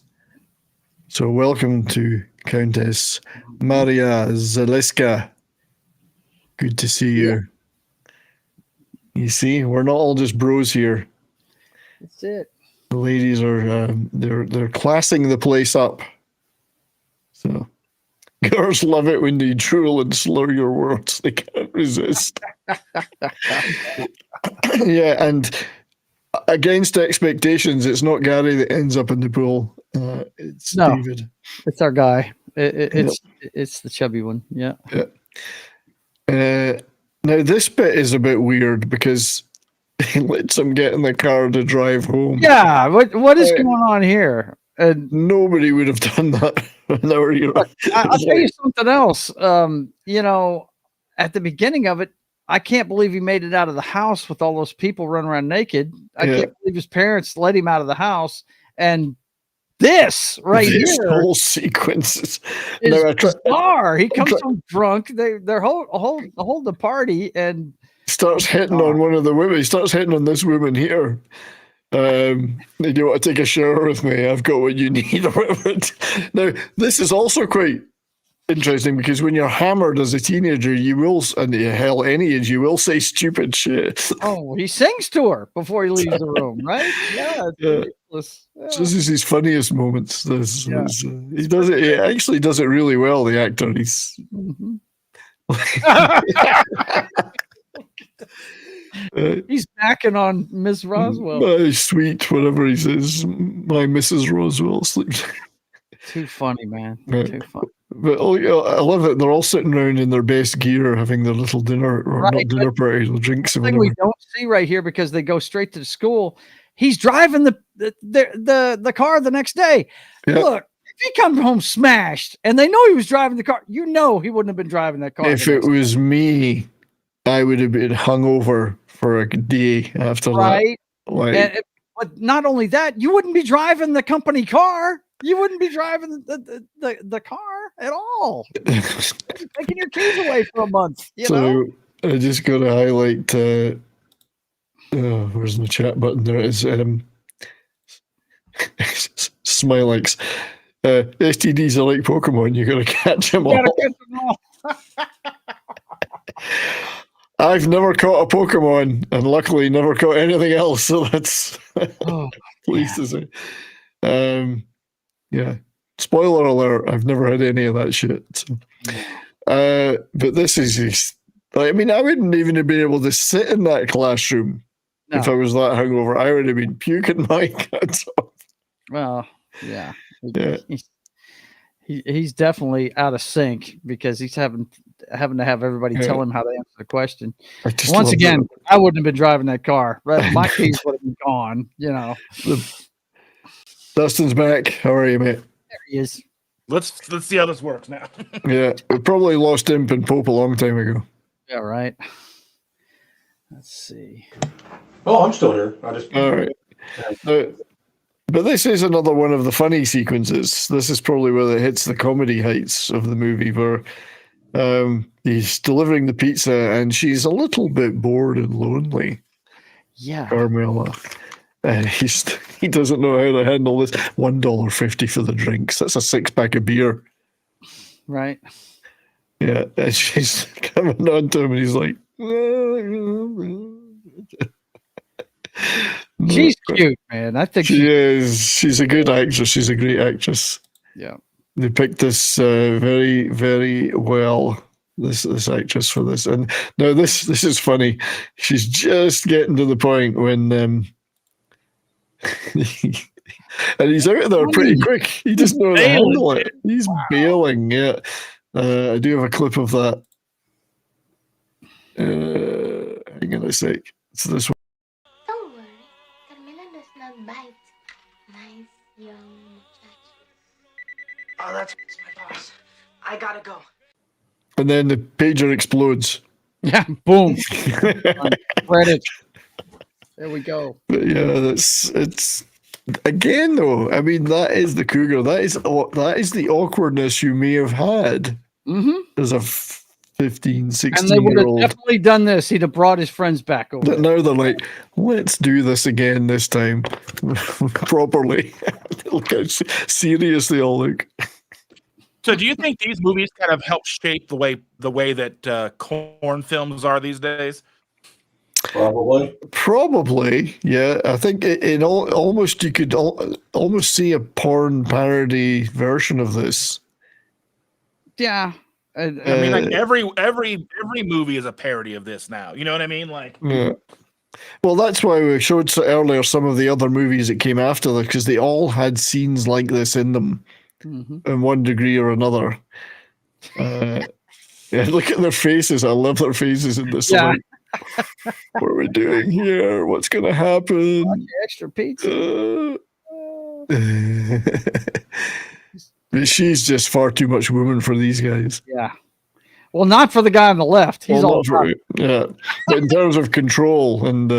So welcome to Countess Maria Zaleska. Good to see you. You see, we're not all just bros here. That's it. The ladies are they're classing the place up. So. Girls love it when you drool and slur your words. They can't resist. Yeah, and against expectations, it's not Gary that ends up in the pool. It's David. It's our guy. It's the chubby one. Yeah. Now, this bit is a bit weird because he lets him get in the car to drive home. Yeah, what is going on here? And nobody would have done that. I'll tell you something else. You know, at the beginning of it, I can't believe he made it out of the house with all those people running around naked. I can't believe his parents let him out of the house. And this here, whole sequence is bizarre. He comes home drunk. They're hold the party and starts hitting on one of the women. He starts hitting on this woman here. Do you want to take a shower with me? I've got what you need. Or whatever. Now, this is also quite interesting because when you're hammered as a teenager, you will, and hell, any age, you will say stupid shit. Oh, he sings to her before he leaves the room, right? Yeah, it's ridiculous. Yeah. This is his funniest moments. He does it. He actually does it really well. The actor. He's. He's backing on Miss Roswell. My sweet, whatever he says, my Mrs. Roswell sleeps. Too funny, man. Too funny. But I love it. They're all sitting around in their best gear, having their little dinner, or not dinner party, drinks. The thing we don't see right here because they go straight to the school. He's driving the car the next day. Yeah. Look, if he comes home smashed, and they know he was driving the car, you know he wouldn't have been driving that car. If it was me, I would have been hungover for a day after that. Right. But not only that, you wouldn't be driving the company car. You wouldn't be driving the car at all. Taking your keys away for a month. You know? I just got to highlight. Where's my chat button? There it is. Smilex. STDs are like Pokemon. You got to catch them all. I've never caught a Pokemon, and luckily never caught anything else. So that's pleased to say. Yeah. Spoiler alert: I've never had any of that shit. So. But this is just, I mean, I wouldn't even have been able to sit in that classroom if I was that hungover. I would have been puking my guts off. Well, yeah. He's definitely out of sync because he's having to have everybody tell him how to answer the question. Once again, I wouldn't have been driving that car. Right? My keys would have been gone. You know. Dustin's back. How are you, mate? There he is. Let's see how this works now. Yeah, we probably lost Imp and Pope a long time ago. Yeah, right. Let's see. Oh, I'm still here. All right. But this is another one of the funny sequences. This is probably where it hits the comedy heights of the movie, where he's delivering the pizza and she's a little bit bored and lonely. Yeah. Carmela. And he doesn't know how to handle this. $1.50 for the drinks. That's a 6-pack of beer. Right. Yeah. And she's coming on to him and he's like, she's cute, man. I think she is. She's a good actress. She's a great actress. Yeah. They picked this very, very well. This actress for this. And now this is funny. She's just getting to the point when and he's out of there pretty quick. He doesn't know how to handle it. He's bailing. Yeah. I do have a clip of that. Hang on a sec. It's this one. Don't worry, Carmela does not bite. Nice young muchacho. Oh, that's my boss. I gotta go. And then the pager explodes. Yeah, boom. Credit. There we go. But yeah, it's again though. I mean, that is the cougar. That is the awkwardness you may have had as a 15, 16 and they would have year old. definitely done this. He'd have brought his friends back over. But now they're like, let's do this again this time properly. Look how serious they all look. So, do you think these movies kind of help shape the way that corn films are these days? Probably, yeah. I think almost you could almost see a porn parody version of this. Yeah, I mean, like every movie is a parody of this now. You know what I mean? Like, yeah. Well, that's why we showed earlier some of the other movies that came after this, because they all had scenes like this in them, in one degree or another. Yeah, look at their faces. I love their faces in this. Yeah. Like, what are we doing here? What's going to happen? Extra pizza. She's just far too much woman for these guys. Yeah. Well, not for the guy on the left. He's all yeah. But in terms of control and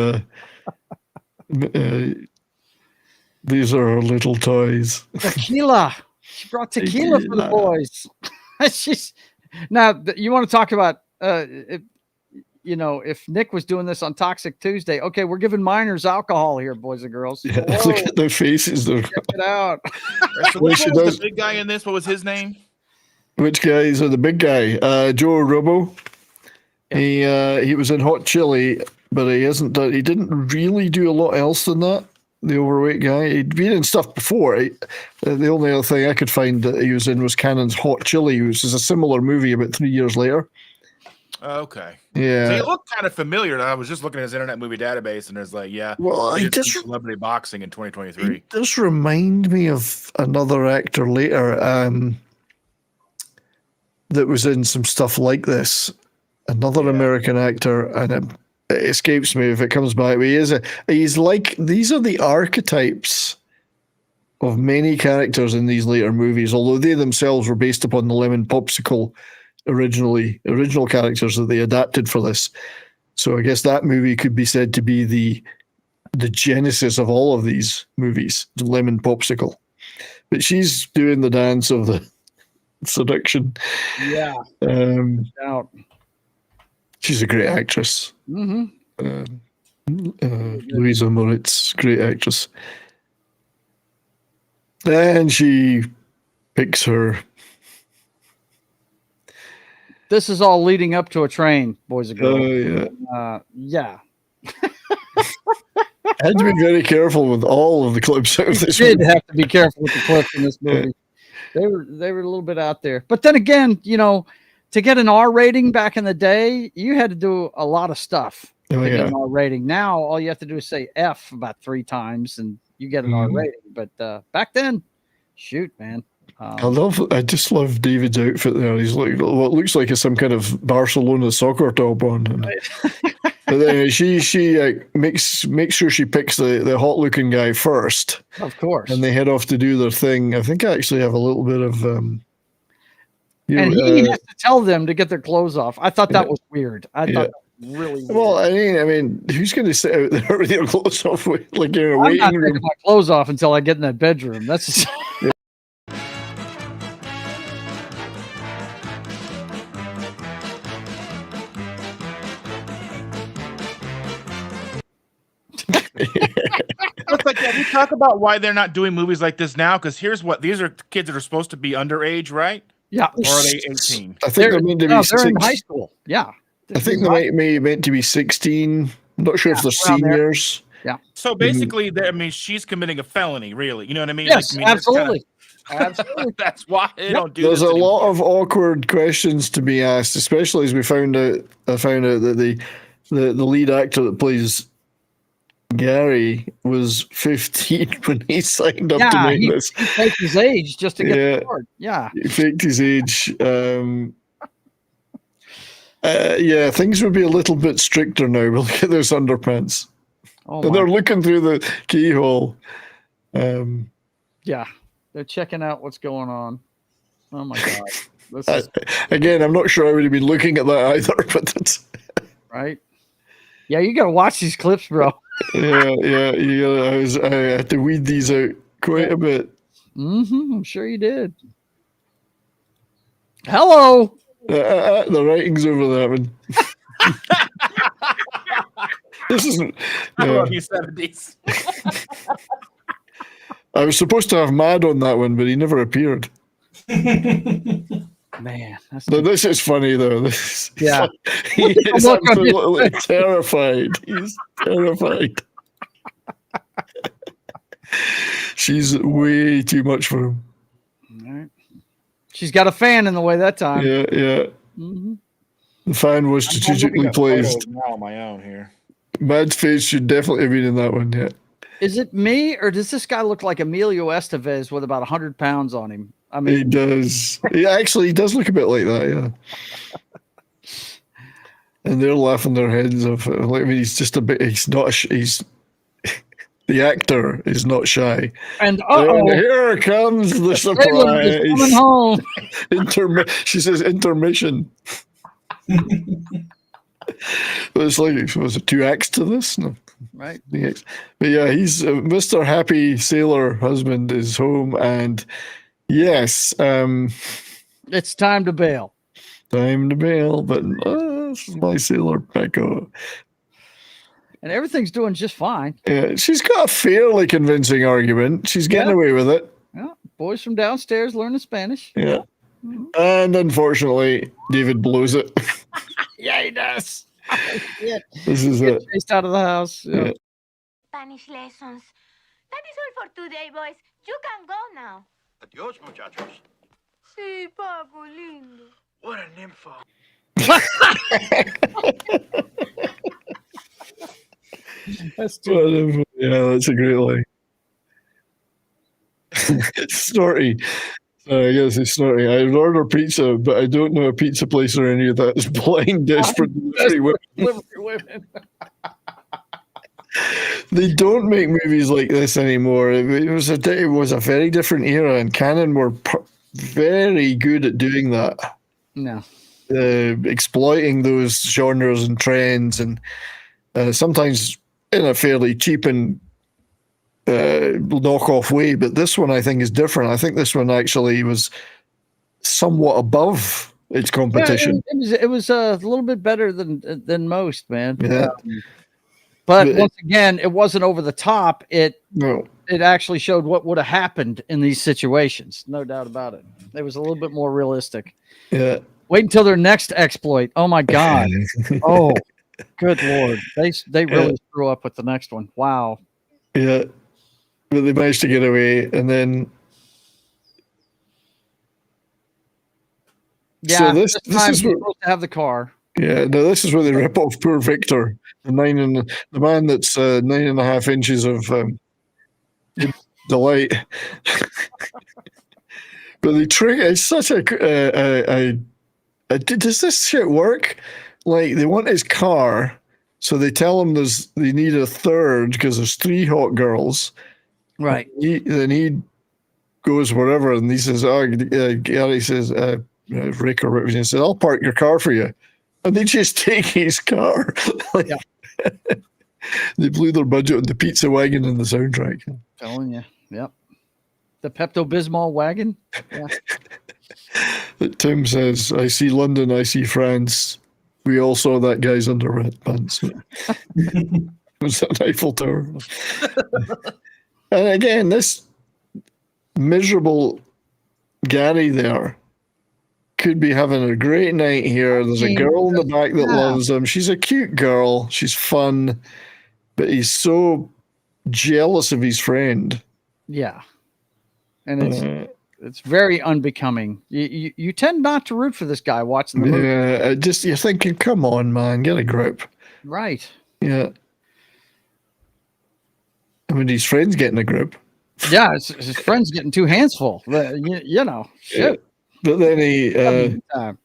these are her little toys. Tequila. She brought tequila for the boys. Now you want to talk about if Nick was doing this on Toxic Tuesday, okay, we're giving minors alcohol here, boys and girls. Yeah, look at their faces. Check it out. So what was the big guy in this? What was his name? Which guy? So the big guy, Joe Robo. Yeah. He was in Hot Chili, but he didn't really do a lot else than that. The overweight guy. He'd been in stuff before. The only other thing I could find that he was in was Cannon's Hot Chili, which is a similar movie about 3 years later. Okay. Yeah. So he looked kind of familiar. I was just looking at his Internet Movie Database, and there's like, well, he did celebrity boxing in 2023. He does remind me of another actor later that was in some stuff like this. Another American actor, and it escapes me if it comes back. But he's like, these are the archetypes of many characters in these later movies, although they themselves were based upon the Lemon Popsicle original characters that they adapted for this. So I guess that movie could be said to be the genesis of all of these movies, the Lemon Popsicle. But she's doing the dance of the seduction. Yeah. She's a great actress. Louisa Moritz, great actress. And she picks her. This is all leading up to a train, boys and girls. Yeah. Yeah. I had to be very careful with all of the clips out of this You did movie. have to be careful with the clips in this movie. They were a little bit out there. But then again, you know, to get an R rating back in the day, you had to do a lot of stuff to get an R rating. Now all you have to do is say F about 3 times and you get an R rating. But back then, shoot, man. I just love David's outfit there. He's like what looks like it's some kind of Barcelona soccer top on. And, but then she makes sure she picks the hot looking guy first. Of course. And they head off to do their thing. I think I actually have a little bit of and he has to tell them to get their clothes off. I thought that was weird. I thought that was really weird. Well, I mean, who's going to sit out there with your clothes off, like in a waiting I'm not room? taking my clothes off until I get in that bedroom. That's It's like, we talk about why they're not doing movies like this now, because here's what these are kids that are supposed to be underage, right? Yeah. Or are they 18? I think they're meant to be they're in high school. Yeah. I think they might be meant to be 16. I'm not sure if they're seniors. Yeah. So basically, I mean, she's committing a felony, really. You know what I mean? Yes, like, I mean, absolutely. Absolutely. That's why they don't do There's this a anymore. lot of awkward questions to be asked, especially as I found out that the lead actor that plays Gary was 15 when he signed up to make this. He faked his age just to get the part. Yeah. He faked his age. Yeah, things would be a little bit stricter now. We'll look at those underpants. Oh, and they're looking through the keyhole. Yeah, they're checking out what's going on. Oh my god! This is again, I'm not sure I would have been looking at that either, but it's right. Yeah, you gotta watch these clips, bro. yeah. I had to weed these out quite a bit. I'm sure you did. Hello. The writing's over that one. This isn't. I love you, 70s. I was supposed to have Mad on that one, but he never appeared. Man, this is funny though. He is Look, absolutely terrified. He's terrified. She's way too much for him. All right. She's got a fan in the way that time. Yeah. Mm-hmm. The fan was strategically placed. Now on my own here. Mad's face should definitely have been in that one. Yeah. Is it me, or does this guy look like Emilio Estevez with about 100 pounds on him? I mean, He does. He does look a bit like that. Yeah. And they're laughing their heads off. I mean, he's just a bit. He's not. He's the actor is not shy. And here comes the surprise. Coming home. She says intermission. It's like, was it 2 acts to this? No. Right. But yeah, he's Mr. Happy Sailor husband is home, and yes, it's time to bail. Time to bail, but this is my sailor Pecco. And everything's doing just fine. Yeah, she's got a fairly convincing argument. She's getting away with it. Yeah, boys from downstairs learning Spanish. Yeah. And unfortunately, David blows it. Yeah, he does. This is it. Chased out of the house. Yeah. Spanish lessons. That is all for today, boys. You can go now. Adios, muchachos. Sí, papo lindo. What a nympho. That's true. Yeah, that's a great line. Snorty. I guess it's Snorty. I would order pizza, but I don't know a pizza place or any of that. It's blind, desperate delivery women. They don't make movies like this anymore. It was a very different era, and Canon were very good at doing that. No. Exploiting those genres and trends, and sometimes in a fairly cheap and knockoff way. But this one, I think, is different. I think this one actually was somewhat above its competition. Yeah, it was a little bit better than most, man. Yeah. But once again, it wasn't over the top. it actually showed what would have happened in these situations. No doubt about it. It was a little bit more realistic. Yeah. Wait until their next exploit. Oh my God. Oh, good Lord. They really screw up with the next one. Wow. Yeah. But they managed to get away, and then yeah, so this is where, supposed to have the car. Yeah, no, this is where they rip off poor Victor, the man that's 9.5 inches of delight. But they trick. It's such a does this shit work? Like, they want his car, so they tell him they need a third because there's 3 hot girls. Right. Then he goes wherever, and he says, Gary says, Rick or whatever, he says, I'll park your car for you. And they just take his car. Like, they blew their budget on the pizza wagon and the soundtrack. Telling you. Yep. The Pepto-Bismol wagon. Yeah. Tim says, I see London, I see France. We all saw that guy's underpants. It was an Eiffel Tower. And again, this miserable Gary there could be having a great night here. There's a girl in the back that loves him. She's a cute girl. She's fun. But he's so jealous of his friend. Yeah. And it's very unbecoming. You tend not to root for this guy watching the movie. Yeah, you're thinking, come on, man, get a grip. Right. Yeah. I mean, his friend's getting a grip. Yeah, his friend's getting 2 hands full. You know, shit. Yeah. But then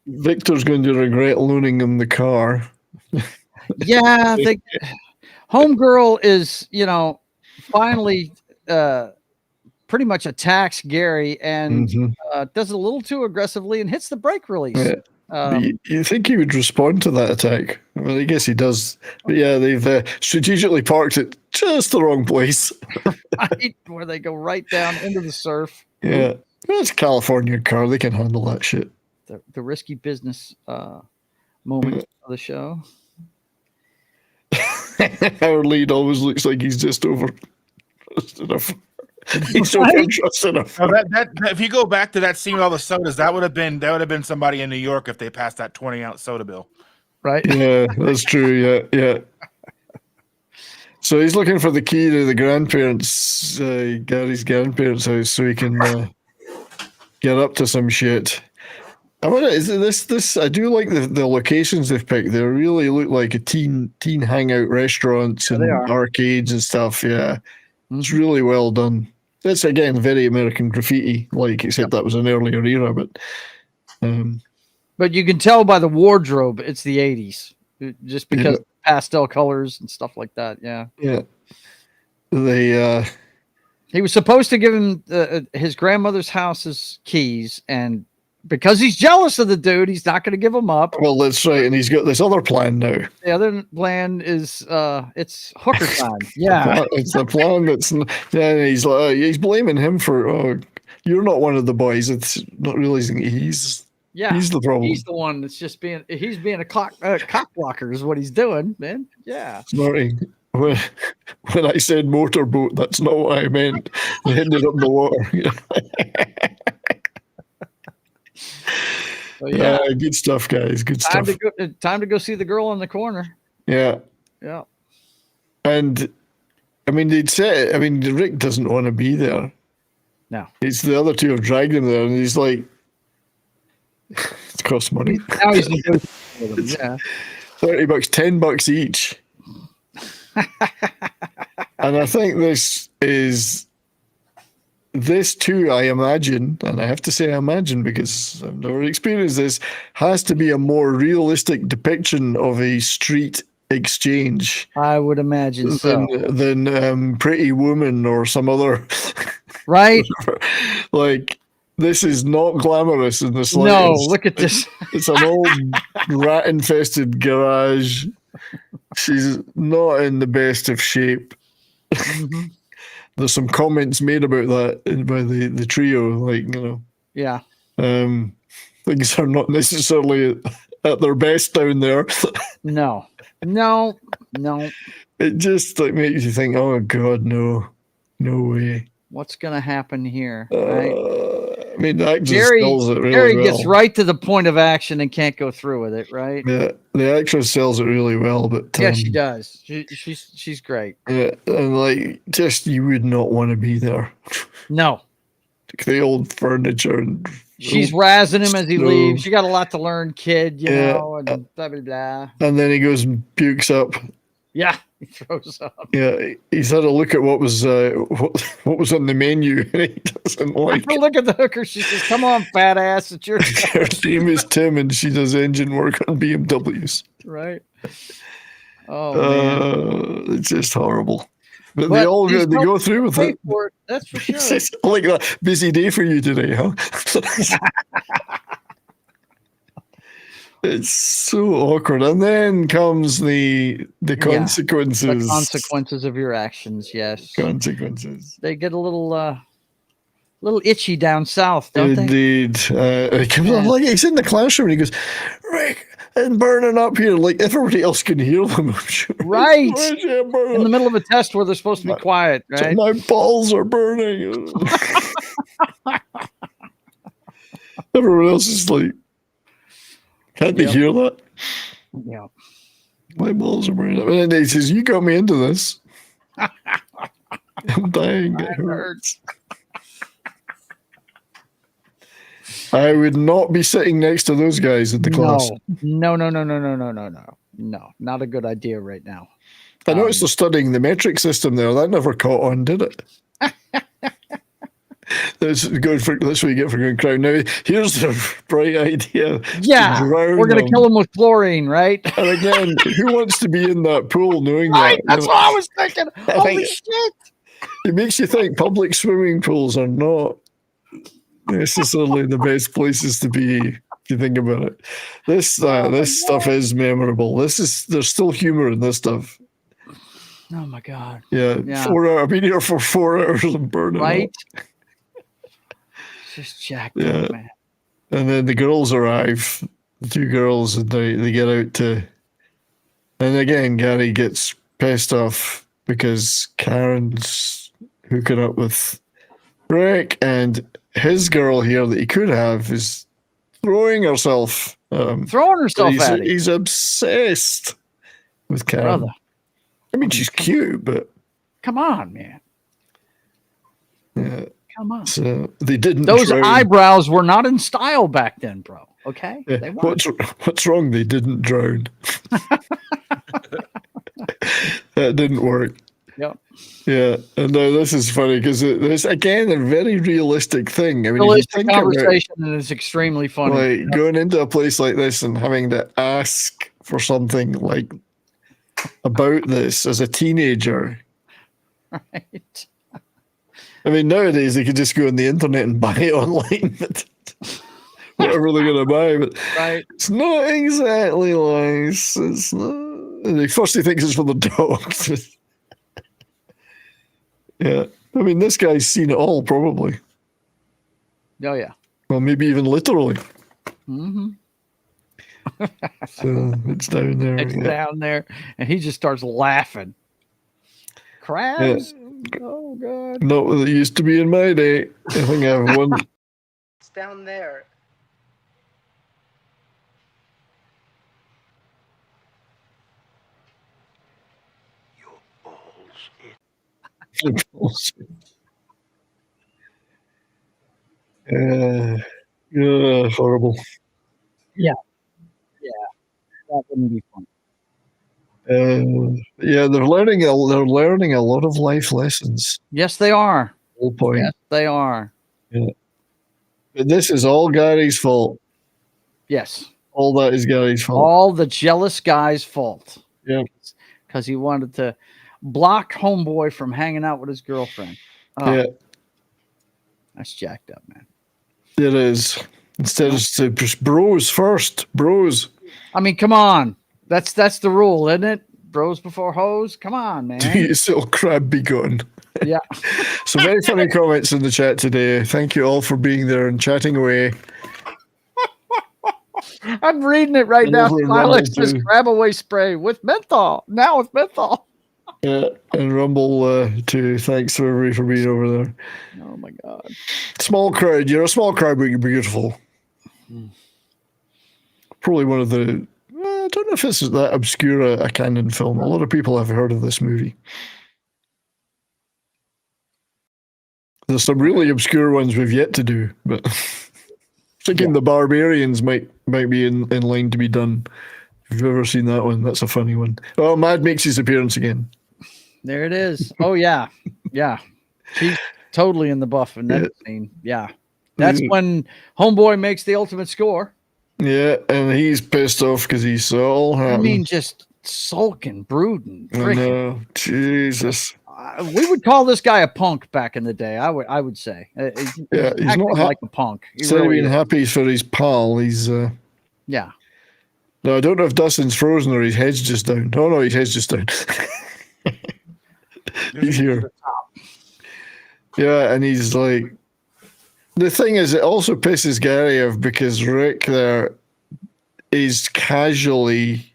Victor's going to regret loaning him the car. Yeah, Homegirl is, finally pretty much attacks Gary and does it a little too aggressively and hits the brake release. Yeah. You think he would respond to that attack? Well, I guess he does. But yeah, they've strategically parked it just the wrong place. Right, where they go right down into the surf. Yeah. It's a California car. They can handle that shit. The risky business moment of the show. Our lead always looks like he's just over enough. He's over enough. Oh, that if you go back to that scene with all the sodas, that would have been somebody in New York if they passed that 20-ounce soda bill. Right? Yeah, that's true. Yeah. So he's looking for the key to the grandparents, Gary's grandparents' house, so he can get up to some shit. I wonder, is this? I do like the locations they've picked. They really look like a teen hangout restaurants and arcades and stuff. Yeah, it's really well done. That's again very American Graffiti, except that was an earlier era. But you can tell by the wardrobe it's the 80s, just because pastel colors and stuff like that. Yeah. They he was supposed to give him his grandmother's house's keys, and because he's jealous of the dude, he's not going to give him up. Well, that's right, and he's got this other plan now. The other plan is it's hooker time. Yeah, it's the plan that's he's blaming him for you're not one of the boys. It's not realizing he's the problem. He's the one that's just being a cock blocker is what he's doing, man. Yeah, snorting. When I said motorboat, that's not what I meant. They ended up in the water. So, yeah, good stuff, guys. Good stuff. Time to go see the girl in the corner. Yeah. And I mean, Rick doesn't want to be there. No, it's the other two have dragged him there, and he's like, "It costs money." Now he's with him. Yeah, $30, $10 each. And I think this too, I imagine, and I have to say I imagine because I've never experienced this, has to be a more realistic depiction of a street exchange. I would imagine than Pretty Woman or some other. Right? Like, this is not glamorous in the slightest. No, look at this. It's an old rat-infested garage. She's not in the best of shape. Mm-hmm. There's some comments made about that by the trio, Yeah. Things are not necessarily at their best down there. No. It just makes you think, oh God, no. No way. What's going to happen here? Right? I mean, the actress sells it really Jerry well. gets right to the point of action and can't go through with it, right? Yeah, the actress sells it really well, but yeah, she does. She's great. Yeah, and like, just you would not want to be there. No. The old furniture. And she's razzing him as he leaves. You got a lot to learn, kid. You know, and blah blah blah. And then he goes and pukes up. Yeah, he throws up. Yeah, he's had a look at what was what was on the menu, and he doesn't like. Look at the hooker. She says, "Come on, fat ass, it's your Her name is Tim, and she does engine work on BMWs." Right. Oh man, it's just horrible. But they all go through with it. That's for sure. It's like a busy day for you today, huh? It's so awkward. And then comes the consequences. The consequences of your actions, yes. Consequences. They get a little itchy down south, don't they? Indeed. He comes on, like, he's in the classroom and he goes, Rick, and burning up here, like everybody else can hear them. Right. In the middle of a test where they're supposed to be quiet, right? My balls are burning. Everyone else is like, can't they hear that? Yeah. My balls are burning up. And he says, you got me into this. I'm dying. It hurts. I would not be sitting next to those guys in the class. No, not a good idea right now. I noticed they're studying the metric system there. That never caught on, did it? That's good for that's what you get for going crowd. Now here's the bright idea. Yeah, we're gonna kill him with chlorine, right? And again, who wants to be in that pool knowing right, that? That's what I was thinking. Holy shit! It makes you think public swimming pools are not necessarily the best places to be. If you think about it, this stuff is memorable. There's still humor in this stuff. Oh my god! Yeah. 4 hours. I've been here for 4 hours and burning. Right. Just jacked up, man. And then the girls arrive, the two girls, and they get out to. And again, Gary gets pissed off because Karen's hooking up with Rick, and his girl here that he could have is throwing herself. Throwing herself at him. He's obsessed with Karen. Brother. I mean, she's cute, but come on, man. Yeah. Come on. So they didn't. Those drown. eyebrows were not in style back then, bro. Okay. Yeah. They weren't. What's wrong? They didn't drown. That didn't work. Yep. Yeah, and now this is funny because it's again a very realistic thing. I mean, if you think conversation and it's extremely funny. Like going into a place like this and having to ask for something like about this as a teenager. Right. I mean, nowadays they could just go on the internet and buy it online, but whatever they're going to buy. But right. It's not exactly nice. It's not. First, he thinks it's for the dogs. Yeah. I mean, this guy's seen it all, probably. Oh, yeah. Well, maybe even literally. Mm-hmm. So it's down there. It's down there. And he just starts laughing. Crabs? Yeah. Oh, God. Not what it used to be in my day. I think I have one. It's down there. Horrible. Yeah. Yeah. That wouldn't be fun. Yeah, they're learning a lot of life lessons. Yes, they are. Whole point. Yes, they are. Yeah. But this is all Gary's fault. Yes. All that is Gary's fault. All the jealous guy's fault. Yeah. Because he wanted to block homeboy from hanging out with his girlfriend. Oh, yeah. That's jacked up, man. It is. Instead of just bros first. Bros. I mean, come on. That's the rule, isn't it? Bros before hoes. Come on, man. You still crab be gone. Yeah. So very funny comments in the chat today. Thank you all for being there and chatting away. I'm reading it right now. Silas says crab away spray with menthol. Now with menthol. Yeah, and Rumble too. Thanks to everybody for being over there. Oh my God. Small crowd. You're a small crowd, but you're beautiful. Probably one of the. I don't know if this is that obscure a canon film. A lot of people have heard of this movie. There's some really obscure ones we've yet to do, but thinking The Barbarians might be in line to be done. If you've ever seen that one, that's a funny one. Oh, Mad makes his appearance again. There it is. Oh yeah, yeah. She's totally in the buff in that scene. Yeah, that's when Homeboy makes the ultimate score. Yeah, and he's pissed off because he's so happy. I mean, just sulking, brooding. I know. Jesus. We would call this guy a punk back in the day. I would say. Yeah, he's not like a punk. Instead of being happy for his pal, he's. Yeah. No, I don't know if Dustin's frozen or his head's just down. Oh no, his head's just down. He's here. Yeah, and he's like. The thing is, it also pisses Gary off because Rick there is casually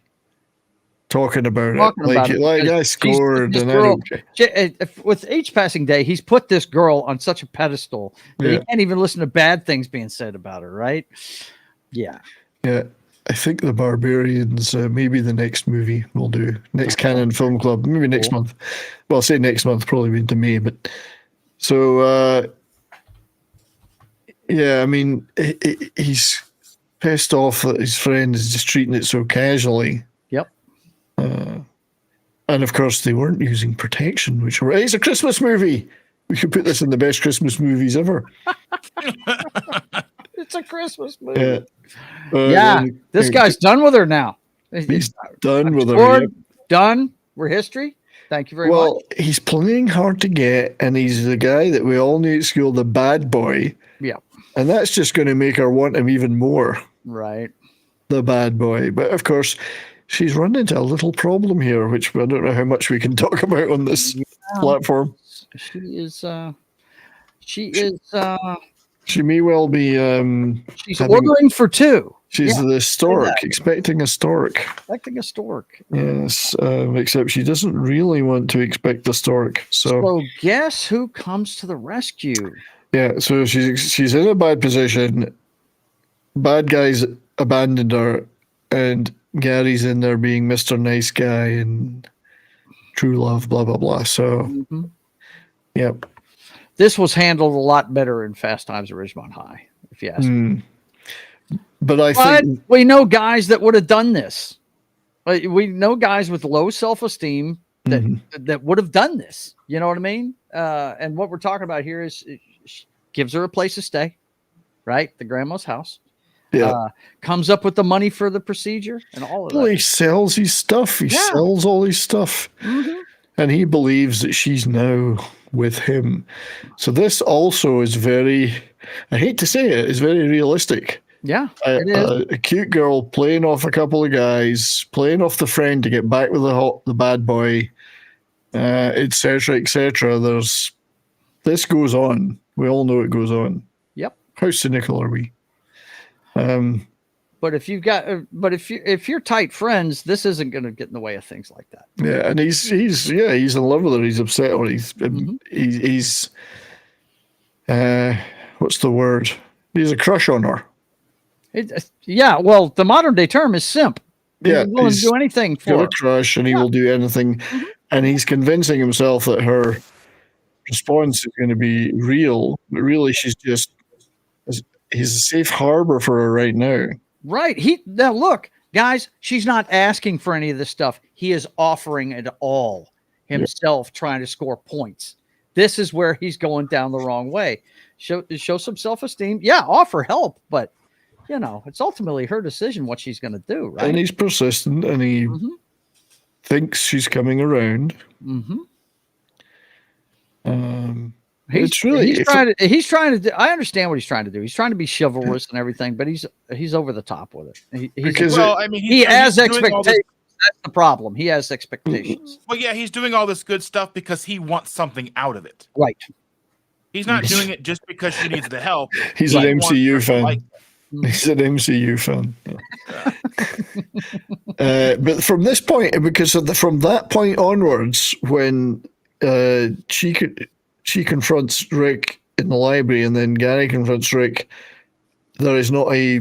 talking about it. Like I scored, and girl, with each passing day, he's put this girl on such a pedestal that he can't even listen to bad things being said about her, right? Yeah. Yeah. I think The Barbarians, maybe the next movie we'll do. Next Canon Film Club, maybe next month. Well, I'll say next month, probably into May, but so yeah, I mean, he's pissed off that his friend is just treating it so casually. Yep. And of course, they weren't using protection, which it's a Christmas movie. We could put this in the best Christmas movies ever. It's a Christmas movie. Yeah. This guy's done with her now. He's done with her. Yep. Done. We're history. Thank you very much. Well, he's playing hard to get, and he's the guy that we all knew at school, the bad boy. Yeah. And that's just going to make her want him even more. Right. The bad boy. But of course, she's run into a little problem here, which I don't know how much we can talk about on this platform. She may well be. She's ordering for two. She's the stork, expecting a stork. Expecting a stork. Yes, except she doesn't really want to expect a stork. So guess who comes to the rescue? Yeah, so she's in a bad position. Bad guys abandoned her, and Gary's in there being Mr. Nice Guy and true love, blah blah blah. So, yep. This was handled a lot better in Fast Times at Ridgemont High, if you ask me. But I think we know guys that would have done this. We know guys with low self-esteem that would have done this. You know what I mean? And what we're talking about here is gives her a place to stay, right? The grandma's house. Yeah. Comes up with the money for the procedure and all of that. He sells his stuff. He sells all his stuff. And he believes that she's now with him. So this also is very, I hate to say it, is very realistic. Yeah, it is. A cute girl playing off a couple of guys, playing off the friend to get back with the bad boy, etc., etc. This goes on. We all know it goes on. Yep. How cynical are we? But if if you're tight friends, this isn't going to get in the way of things like that. Yeah, and he's in love with her. He's upset, or he's what's the word? He's a crush on her. Well, the modern day term is simp. He's willing to do anything for her. A crush, and he will do anything. And he's convincing himself that her response is going to be real, but really he's a safe harbor for her right now. Right. Now look, guys, she's not asking for any of this stuff. He is offering it all himself, trying to score points. This is where he's going down the wrong way. Show some self-esteem. Yeah, offer help, but it's ultimately her decision what she's going to do, right? And he's persistent, and he thinks she's coming around. He's trying to do, I understand what he's trying to do. He's trying to be chivalrous and everything, but he's over the top with it. He has expectations. That's the problem. He has expectations. Well, yeah, he's doing all this good stuff because he wants something out of it. Right. He's not doing it just because she needs the help. He's an MCU fan. He's an MCU fan. But from this point, because from that point onwards, when she confronts Rick in the library, and then Gary confronts Rick, there is not a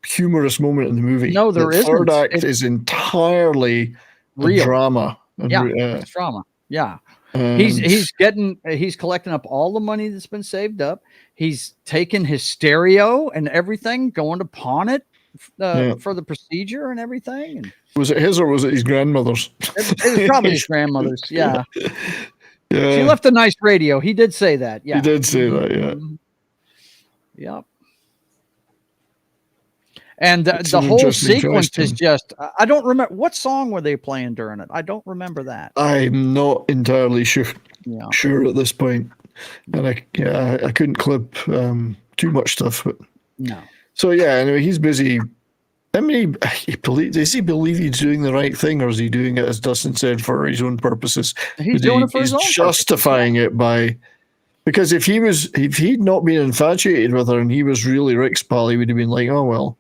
humorous moment in the movie. No, there isn't. The third isn't. act is entirely real drama. Yeah, it's drama. Yeah. He's collecting up all the money that's been saved up. He's taken his stereo and everything, going to pawn it for the procedure and everything. And was it his or was it his grandmother's? It was probably his grandmother's. Yeah. Yeah. She left a nice radio. He did say that. Yeah. He did say that. Yeah. Yep. And the whole sequence is just, I don't remember, what song were they playing during it? I don't remember that. I'm not entirely sure at this point. And I couldn't clip too much stuff. But no. So yeah, anyway, he's busy. I mean, does he believe he's doing the right thing, or is he doing it, as Dustin said, for his own purposes? He's doing it for his own justifying it by, because if he'd not been infatuated with her and he was really Rick's pal, he would have been like, oh well,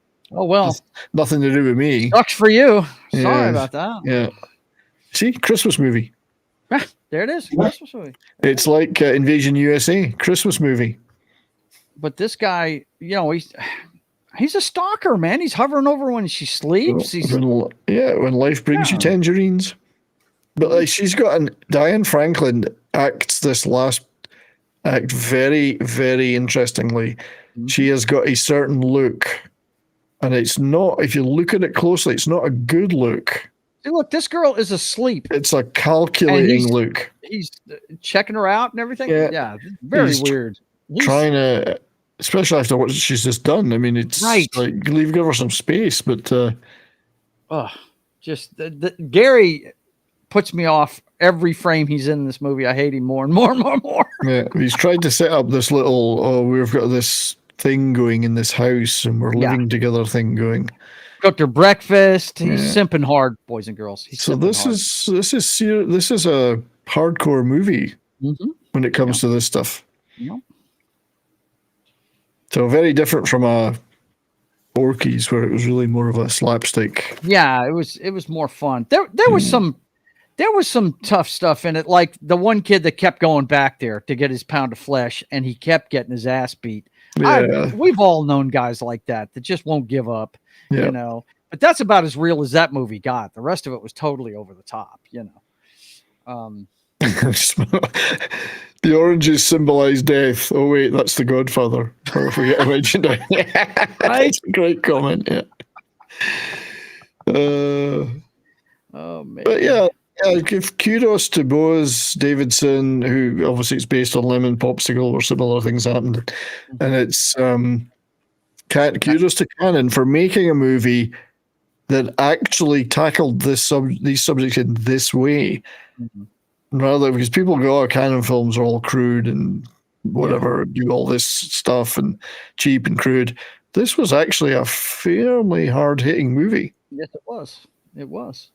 nothing to do with me. Sucks for you. Sorry about that. Yeah. See, Christmas movie. There it is. Christmas movie. It's like Invasion USA, Christmas movie. But this guy, he's a stalker, man. He's hovering over when she sleeps. When life brings you tangerines. But she's got Diane Franklin acts this last act very, very interestingly. Mm-hmm. She has got a certain look, and it's not, if you look at it closely, it's not a good look. See, look, this girl is asleep. It's a calculating look. He's checking her out and everything. Yeah, very weird. He's trying to, especially after what she's just done. I mean, it's like, give her some space, but Gary puts me off every frame he's in this movie. I hate him more and more and more and more. Yeah, he's tried to set up this little, we've got this thing going in this house and we're living together thing going. Cooked her breakfast. He's simping hard, boys and girls. This is a hardcore movie when it comes to this stuff. Yep. So very different from Porky's, where it was really more of a slapstick. Yeah, it was more fun. There was some tough stuff in it, like the one kid that kept going back there to get his pound of flesh, and he kept getting his ass beat. Yeah. We've all known guys like that just won't give up, But that's about as real as that movie got. The rest of it was totally over the top, The oranges symbolize death. Oh wait, that's the Godfather. Or if we get mentioned, that's a great comment. Yeah. Oh man. But yeah, give kudos to Bose Davidson, who obviously it's based on Lemon Popsicle, where similar things happened, and it's kudos to Cannon for making a movie that actually tackled these subjects in this way. Mm-hmm. Rather, because people go, Cannon films are all crude and whatever, do all this stuff and cheap and crude. This was actually a fairly hard-hitting movie. Yes, it was. It was.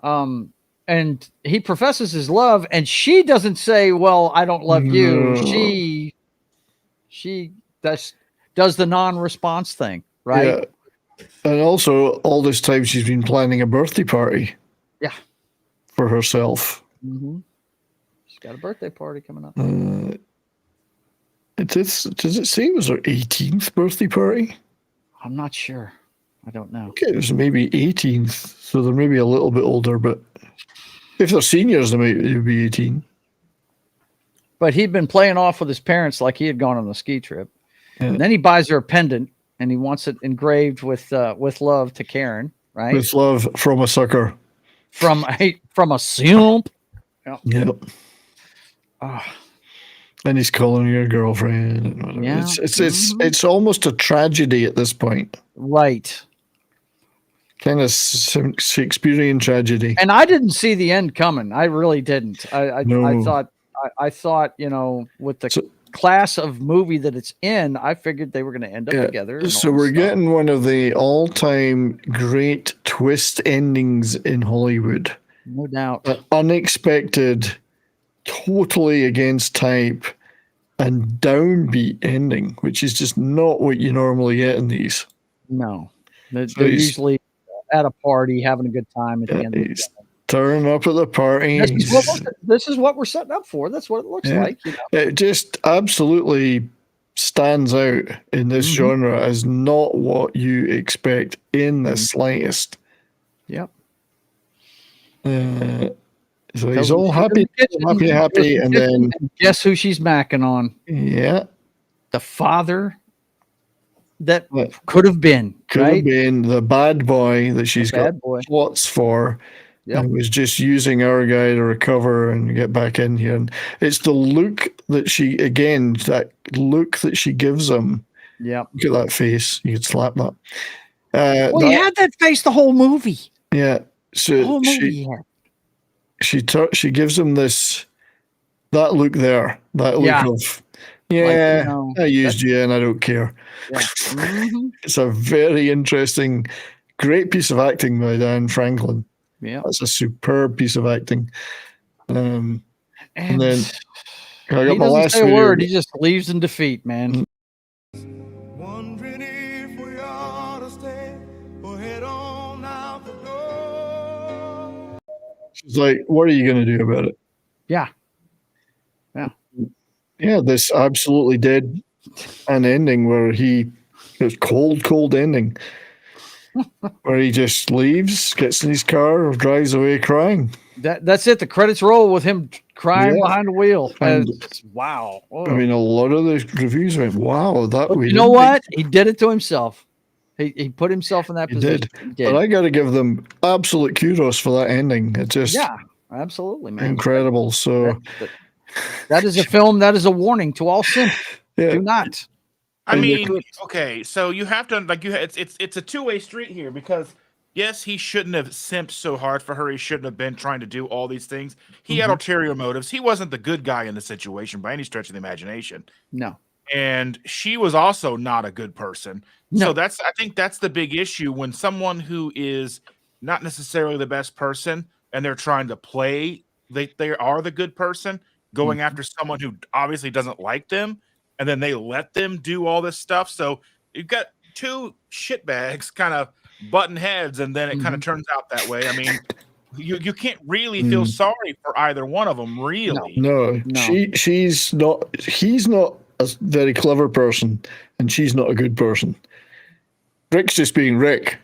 And he professes his love, and she doesn't say, well, I don't love you. She does the non-response thing, right? Yeah. And also, all this time, she's been planning a birthday party. Yeah. For herself. Mm-hmm. She's got a birthday party coming up. Does it say it was her 18th birthday party? I'm not sure. I don't know. Okay, it was maybe 18th, so they're maybe a little bit older, but if they're seniors, they might be 18. But he'd been playing off with his parents like he had gone on the ski trip. Yeah. And then he buys her a pendant, and he wants it engraved with love to Karen, right? With love from a sucker. From a simp. Yep. Oh. And he's calling her girlfriend. Yeah. It's almost a tragedy at this point. Right. Kind of Shakespearean tragedy. And I didn't see the end coming. I really didn't. I thought, with the class of movie that it's in, I figured they were going to end up together. So we're getting one of the all-time great twist endings in Hollywood. No doubt. An unexpected, totally against type, and downbeat ending, which is just not what you normally get in these. No. They're usually at a party, having a good time at the end of the day. Turn up at the party. This is what we're setting up for. That's what it looks like. You know? It just absolutely stands out in this genre as not what you expect in the slightest. Yep. So he's all happy, and then guess who she's macking on? Yeah, the father that could have been the bad boy that she's got plots for. And was just using our guy to recover and get back in here. And it's the look that she gives him. Yeah. Look at that face. You could slap that. He had that face the whole movie. Yeah. So she gives him that look there. That look of, I used you and I don't care. Yeah. It's a very interesting, great piece of acting by Dan Franklin. Yeah, that's a superb piece of acting. And then I got my last say a word. He just leaves in defeat, man. Wondering if we ought to stay or head on out the door. She's like, "What are you going to do about it?" Yeah. This absolutely did an ending where it was cold ending. Where he just leaves, gets in his car, drives away crying. That's it. The credits roll with him crying behind the wheel. Wow. I mean, a lot of the reviews went, "Wow, that." But you know what? He did it to himself. He put himself in that position. He did. But I got to give them absolute kudos for that ending. It just absolutely, man, incredible. So that is a film. That is a warning to all sin. Do not. I mean, okay, so you have to it's a two-way street here because yes, he shouldn't have simped so hard for her. He shouldn't have been trying to do all these things. He had ulterior motives. He wasn't the good guy in the situation by any stretch of the imagination. No. And she was also not a good person. No. So I think that's the big issue when someone who is not necessarily the best person and they're trying to play they are the good person going after someone who obviously doesn't like them. And then they let them do all this stuff. So you've got two shitbags kind of button heads, and then it kind of turns out that way. I mean, you can't really feel sorry for either one of them, really. No. He's not a very clever person, and she's not a good person. Rick's just being Rick.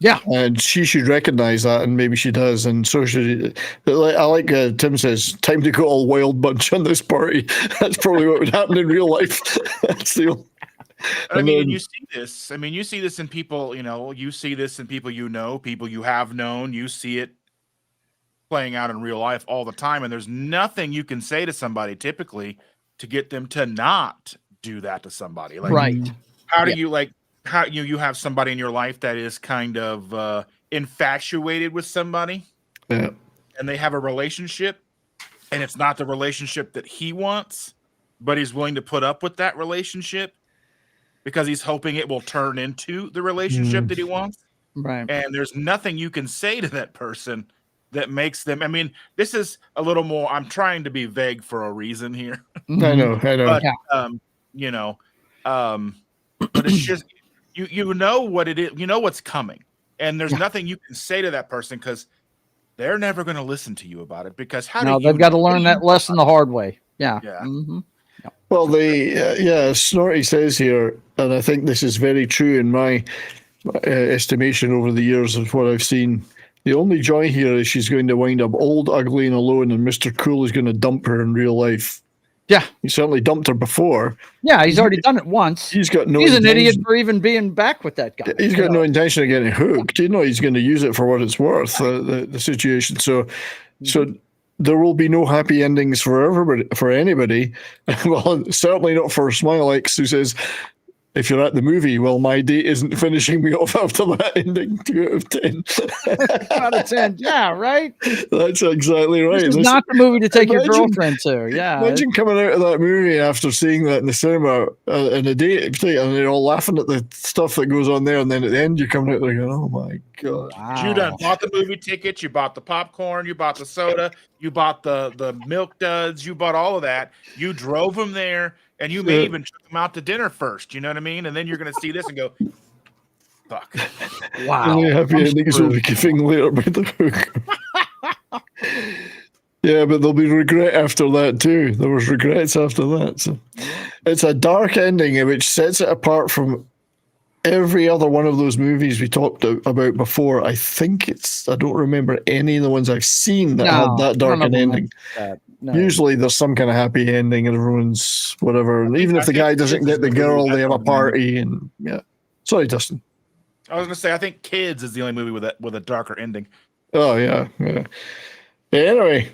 Yeah. And she should recognize that, and maybe she does, and so should he. I like Tim says, time to go all wild bunch on this party. That's probably what would happen in real life. That's the you see this. I mean, you see this in people, you see this in people people you have known. You see it playing out in real life all the time, and there's nothing you can say to somebody typically to get them to not do that to somebody. Like, right. How do you how you have somebody in your life that is kind of infatuated with somebody, and they have a relationship, and it's not the relationship that he wants, but he's willing to put up with that relationship because he's hoping it will turn into the relationship that he wants. Right. And there's nothing you can say to that person that makes them. I mean, this is a little more. I'm trying to be vague for a reason here. I know. But but it's just. You know what it is. You know what's coming, and there's nothing you can say to that person because they're never going to listen to you about it. Because they've got to learn that lesson the hard way. Yeah. Well, Snorty says here, and I think this is very true in my estimation over the years of what I've seen. The only joy here is she's going to wind up old, ugly, and alone, and Mr. Cool is going to dump her in real life. Yeah, he certainly dumped her before. Yeah, he's already done it once. He's got no. He's an idiot for even being back with that guy. He's got no intention of getting hooked. He's going to use it for what it's worth. The situation. So there will be no happy endings for everybody, for anybody. Well, certainly not for Smile X, who says, if you're at the movie, well, my date isn't finishing me off after that ending. 2 out of 10. 2 out of 10. Yeah, right. That's exactly right. This is not the movie to take your girlfriend to. Yeah. Imagine coming out of that movie after seeing that in the cinema and a date, and they're all laughing at the stuff that goes on there, and then at the end you're coming out there going, "Oh my god!" Wow. You done bought the movie tickets, you bought the popcorn, you bought the soda, you bought the milk duds, you bought all of that. You drove them there. And you may even took them out to dinner first, you know what I mean? And then you're going to see this and go, Fuck. Wow. Only happy endings will be giving later by the hook. Yeah, but there'll be regret after that too. There was regrets after that. So it's a dark ending which sets it apart from every other one of those movies we talked about before. I don't remember any of the ones I've seen that had that dark an ending. No. Usually there's some kind of happy ending and everyone's whatever. And even if the guy doesn't get the girl, they have a party and yeah. Sorry, Dustin. I was gonna say I think Kids is the only movie with a darker ending. Oh yeah. Anyway,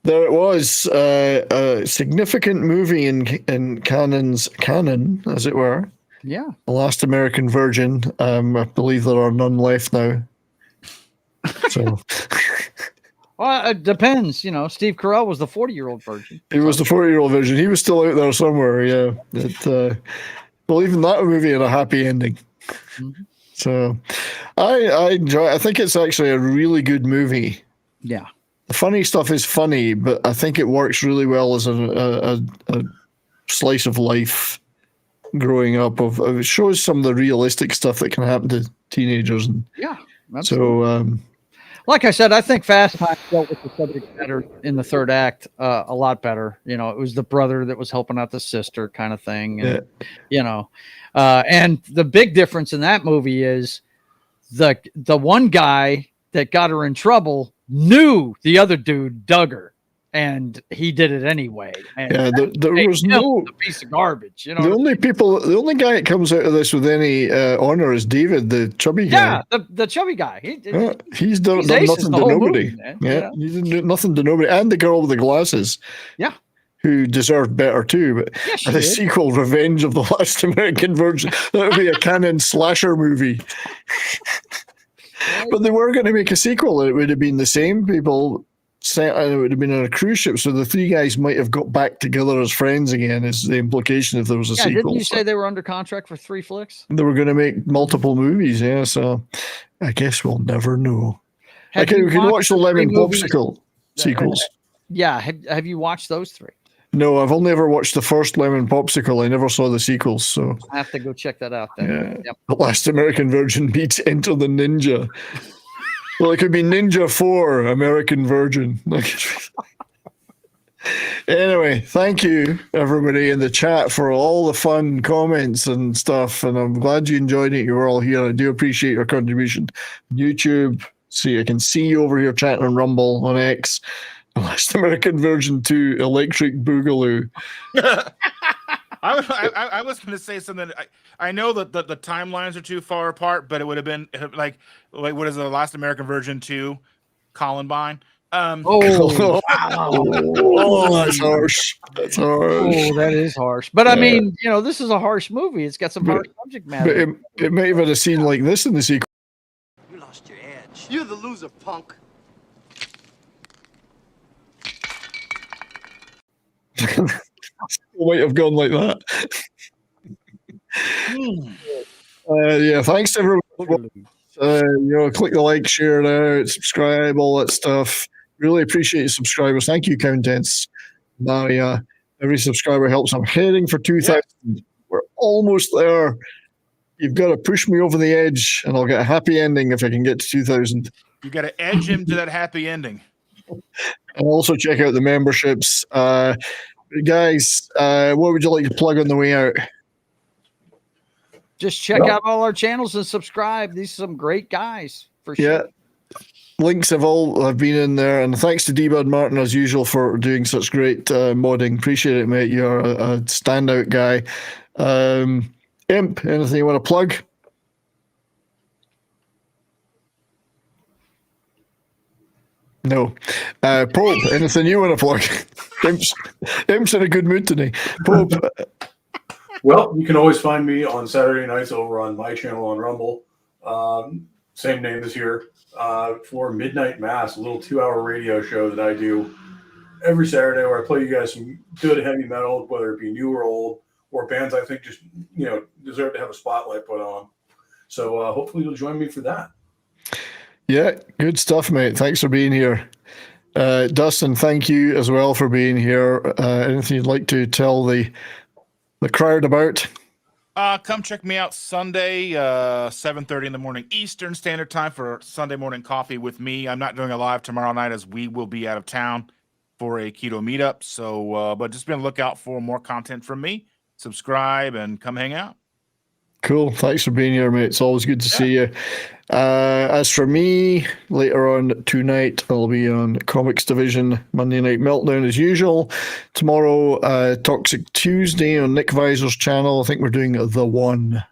there it was, a significant movie in canon, as it were. Yeah. The Last American Virgin. I believe there are none left now. So. Well, it depends. You know, Steve Carell was the 40-year-old virgin. He was the 40-year-old virgin. He was still out there somewhere. Yeah. Well, even that movie had a happy ending. Mm-hmm. So, I enjoy. I think it's actually a really good movie. Yeah. The funny stuff is funny, but I think it works really well as a slice of life growing up. It shows some of the realistic stuff that can happen to teenagers. And yeah. Absolutely. So, like I said, I think Fast Times dealt with the subject better in the third act, a lot better. You know, it was the brother that was helping out the sister kind of thing. And, you know, and the big difference in that movie is the one guy that got her in trouble knew the other dude dug her, and he did it anyway. And yeah, there was no a piece of garbage. You know, the only guy that comes out of this with any honor is David, the chubby guy. Yeah, the chubby guy. He's done nothing to nobody. Movie, he didn't do nothing to nobody, and the girl with the glasses. Yeah. Who deserved better too, but the sequel, Revenge of the Last American Virgin, that would be a canon slasher movie. But they were going to make a sequel. It would have been the same people, and it would have been on a cruise ship. So the three guys might have got back together as friends again. Is the implication if there was a sequel? Didn't you say they were under contract for 3 flicks? They were going to make multiple movies. Yeah, so I guess we'll never know. We can watch the Lemon Popsicle sequels. Yeah, have you watched those 3? No, I've only ever watched the first Lemon Popsicle. I never saw the sequels, so I have to go check that out then. Yeah. Yep. The Last American Virgin meets Enter the Ninja. Well, it could be Ninja 4 American Virgin. Anyway, thank you everybody in the chat for all the fun comments and stuff, and I'm glad you enjoyed it. You're all here. I do appreciate your contribution. YouTube, I can see you over here chatting on Rumble, on X. Last American Virgin 2, Electric Boogaloo. I was going to say something. I know that the timelines are too far apart, but it would have been like what is the Last American Virgin 2, Columbine? Wow. That's harsh. That's harsh. Oh, that is harsh. But I mean, you know, this is a harsh movie. It's got some harsh subject matter. But it may have had a scene like this in the sequel. You lost your edge. You're the loser, punk. Might have gone like that. Yeah, thanks to everyone. Click the like, share it out, subscribe, all that stuff. Really appreciate your subscribers. Thank you, Countess. Now, every subscriber helps. I'm heading for 2,000. Yeah. We're almost there. You've got to push me over the edge, and I'll get a happy ending if I can get to 2,000. You got to edge him to that happy ending. And also check out the memberships. Guys, what would you like to plug on the way out? Just check out all our channels and subscribe. These are some great guys for sure. Yeah. Links have been in there. And thanks to D-Bud Martin, as usual, for doing such great modding. Appreciate it, mate. You're a standout guy. Imp, anything you want to plug? No. Pope, anything you want to plug? Imp's in a good mood today. Pope. Well, you can always find me on Saturday nights over on my channel on Rumble. Same name this year. For Midnight Mass, a little 2-hour radio show that I do every Saturday where I play you guys some good heavy metal, whether it be new or old, or bands I think just, deserve to have a spotlight put on. So hopefully you'll join me for that. Yeah, good stuff, mate. Thanks for being here. Dustin, thank you as well for being here. Anything you'd like to tell the crowd about? Come check me out Sunday, 7:30 in the morning Eastern Standard Time for Sunday morning coffee with me. I'm not doing a live tomorrow night as we will be out of town for a keto meetup. So, but just be on the lookout for more content from me. Subscribe and come hang out. Cool. Thanks for being here, mate. It's always good to see you. As for me, later on tonight, I'll be on Comics Division, Monday Night Meltdown as usual. Tomorrow, Toxic Tuesday on Nick Visor's channel. I think we're doing The One.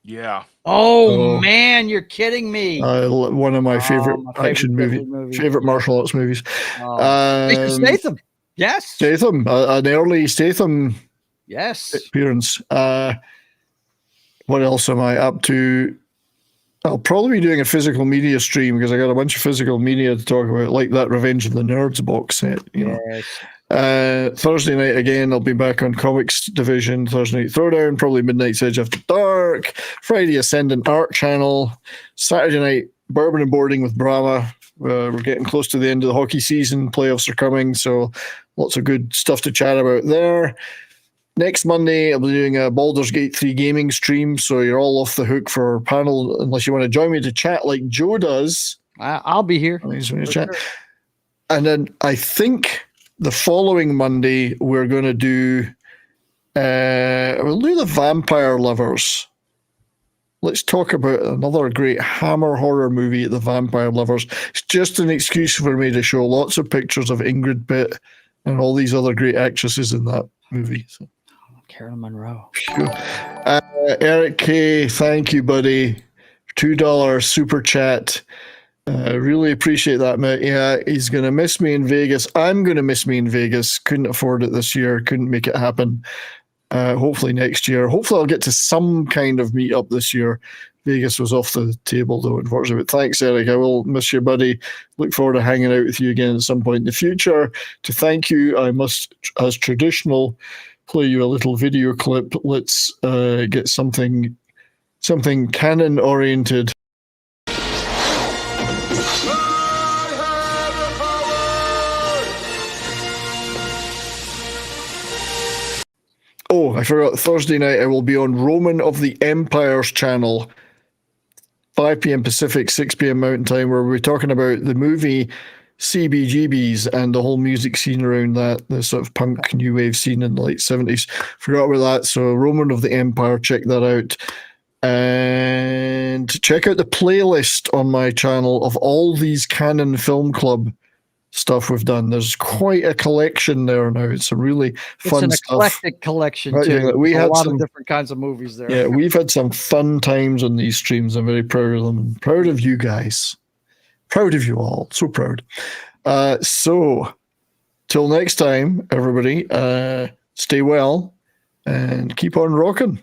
Yeah. Oh, man, you're kidding me. One of my favorite action movies, favorite martial arts movies. Jason Statham. Yes. Statham, an early Statham appearance. What else am I up to? I'll probably be doing a physical media stream because I got a bunch of physical media to talk about, like that Revenge of the Nerds box set. Thursday night again, I'll be back on Comics Division. Thursday Night Throwdown, probably Midnight's Edge After Dark. Friday, Ascendant Art Channel. Saturday night, Bourbon and Boarding with Brahma. We're getting close to the end of the hockey season. Playoffs are coming, so lots of good stuff to chat about there. Next Monday, I'll be doing a Baldur's Gate 3 gaming stream, so you're all off the hook for a panel unless you want to join me to chat like Joe does. I'll be here. Sure. And then I think the following Monday, we're going to do we'll do The Vampire Lovers. Let's talk about another great Hammer horror movie, The Vampire Lovers. It's just an excuse for me to show lots of pictures of Ingrid Pitt and all these other great actresses in that movie. So. Carolyn Monroe. Eric K, thank you, buddy. $2 super chat. Really appreciate that, mate. Yeah, he's going to miss me in Vegas. I'm going to miss me in Vegas. Couldn't afford it this year. Couldn't make it happen. Hopefully next year. Hopefully I'll get to some kind of meetup this year. Vegas was off the table, though, unfortunately. But thanks, Eric. I will miss you, buddy. Look forward to hanging out with you again at some point in the future. To thank you, I must, as traditional, play you a little video clip. Let's get something canon oriented. Oh, I forgot. Thursday night I will be on Roman of the Empire's channel, 5 p.m. Pacific, 6 p.m. Mountain Time, where we're talking about the movie CBGBs and the whole music scene around that, the sort of punk new wave scene in the late 70s. Forgot about that. So Roman of the Empire, check that out. And check out the playlist on my channel of all these Canon Film Club stuff we've done. There's quite a collection there now. It's a really fun stuff. It's an eclectic collection, too. Yeah, we had a lot of different kinds of movies there. Yeah, we've had some fun times on these streams. I'm very proud of them. And proud of you guys. Proud of you all. So proud. So, till next time, everybody, stay well and keep on rocking.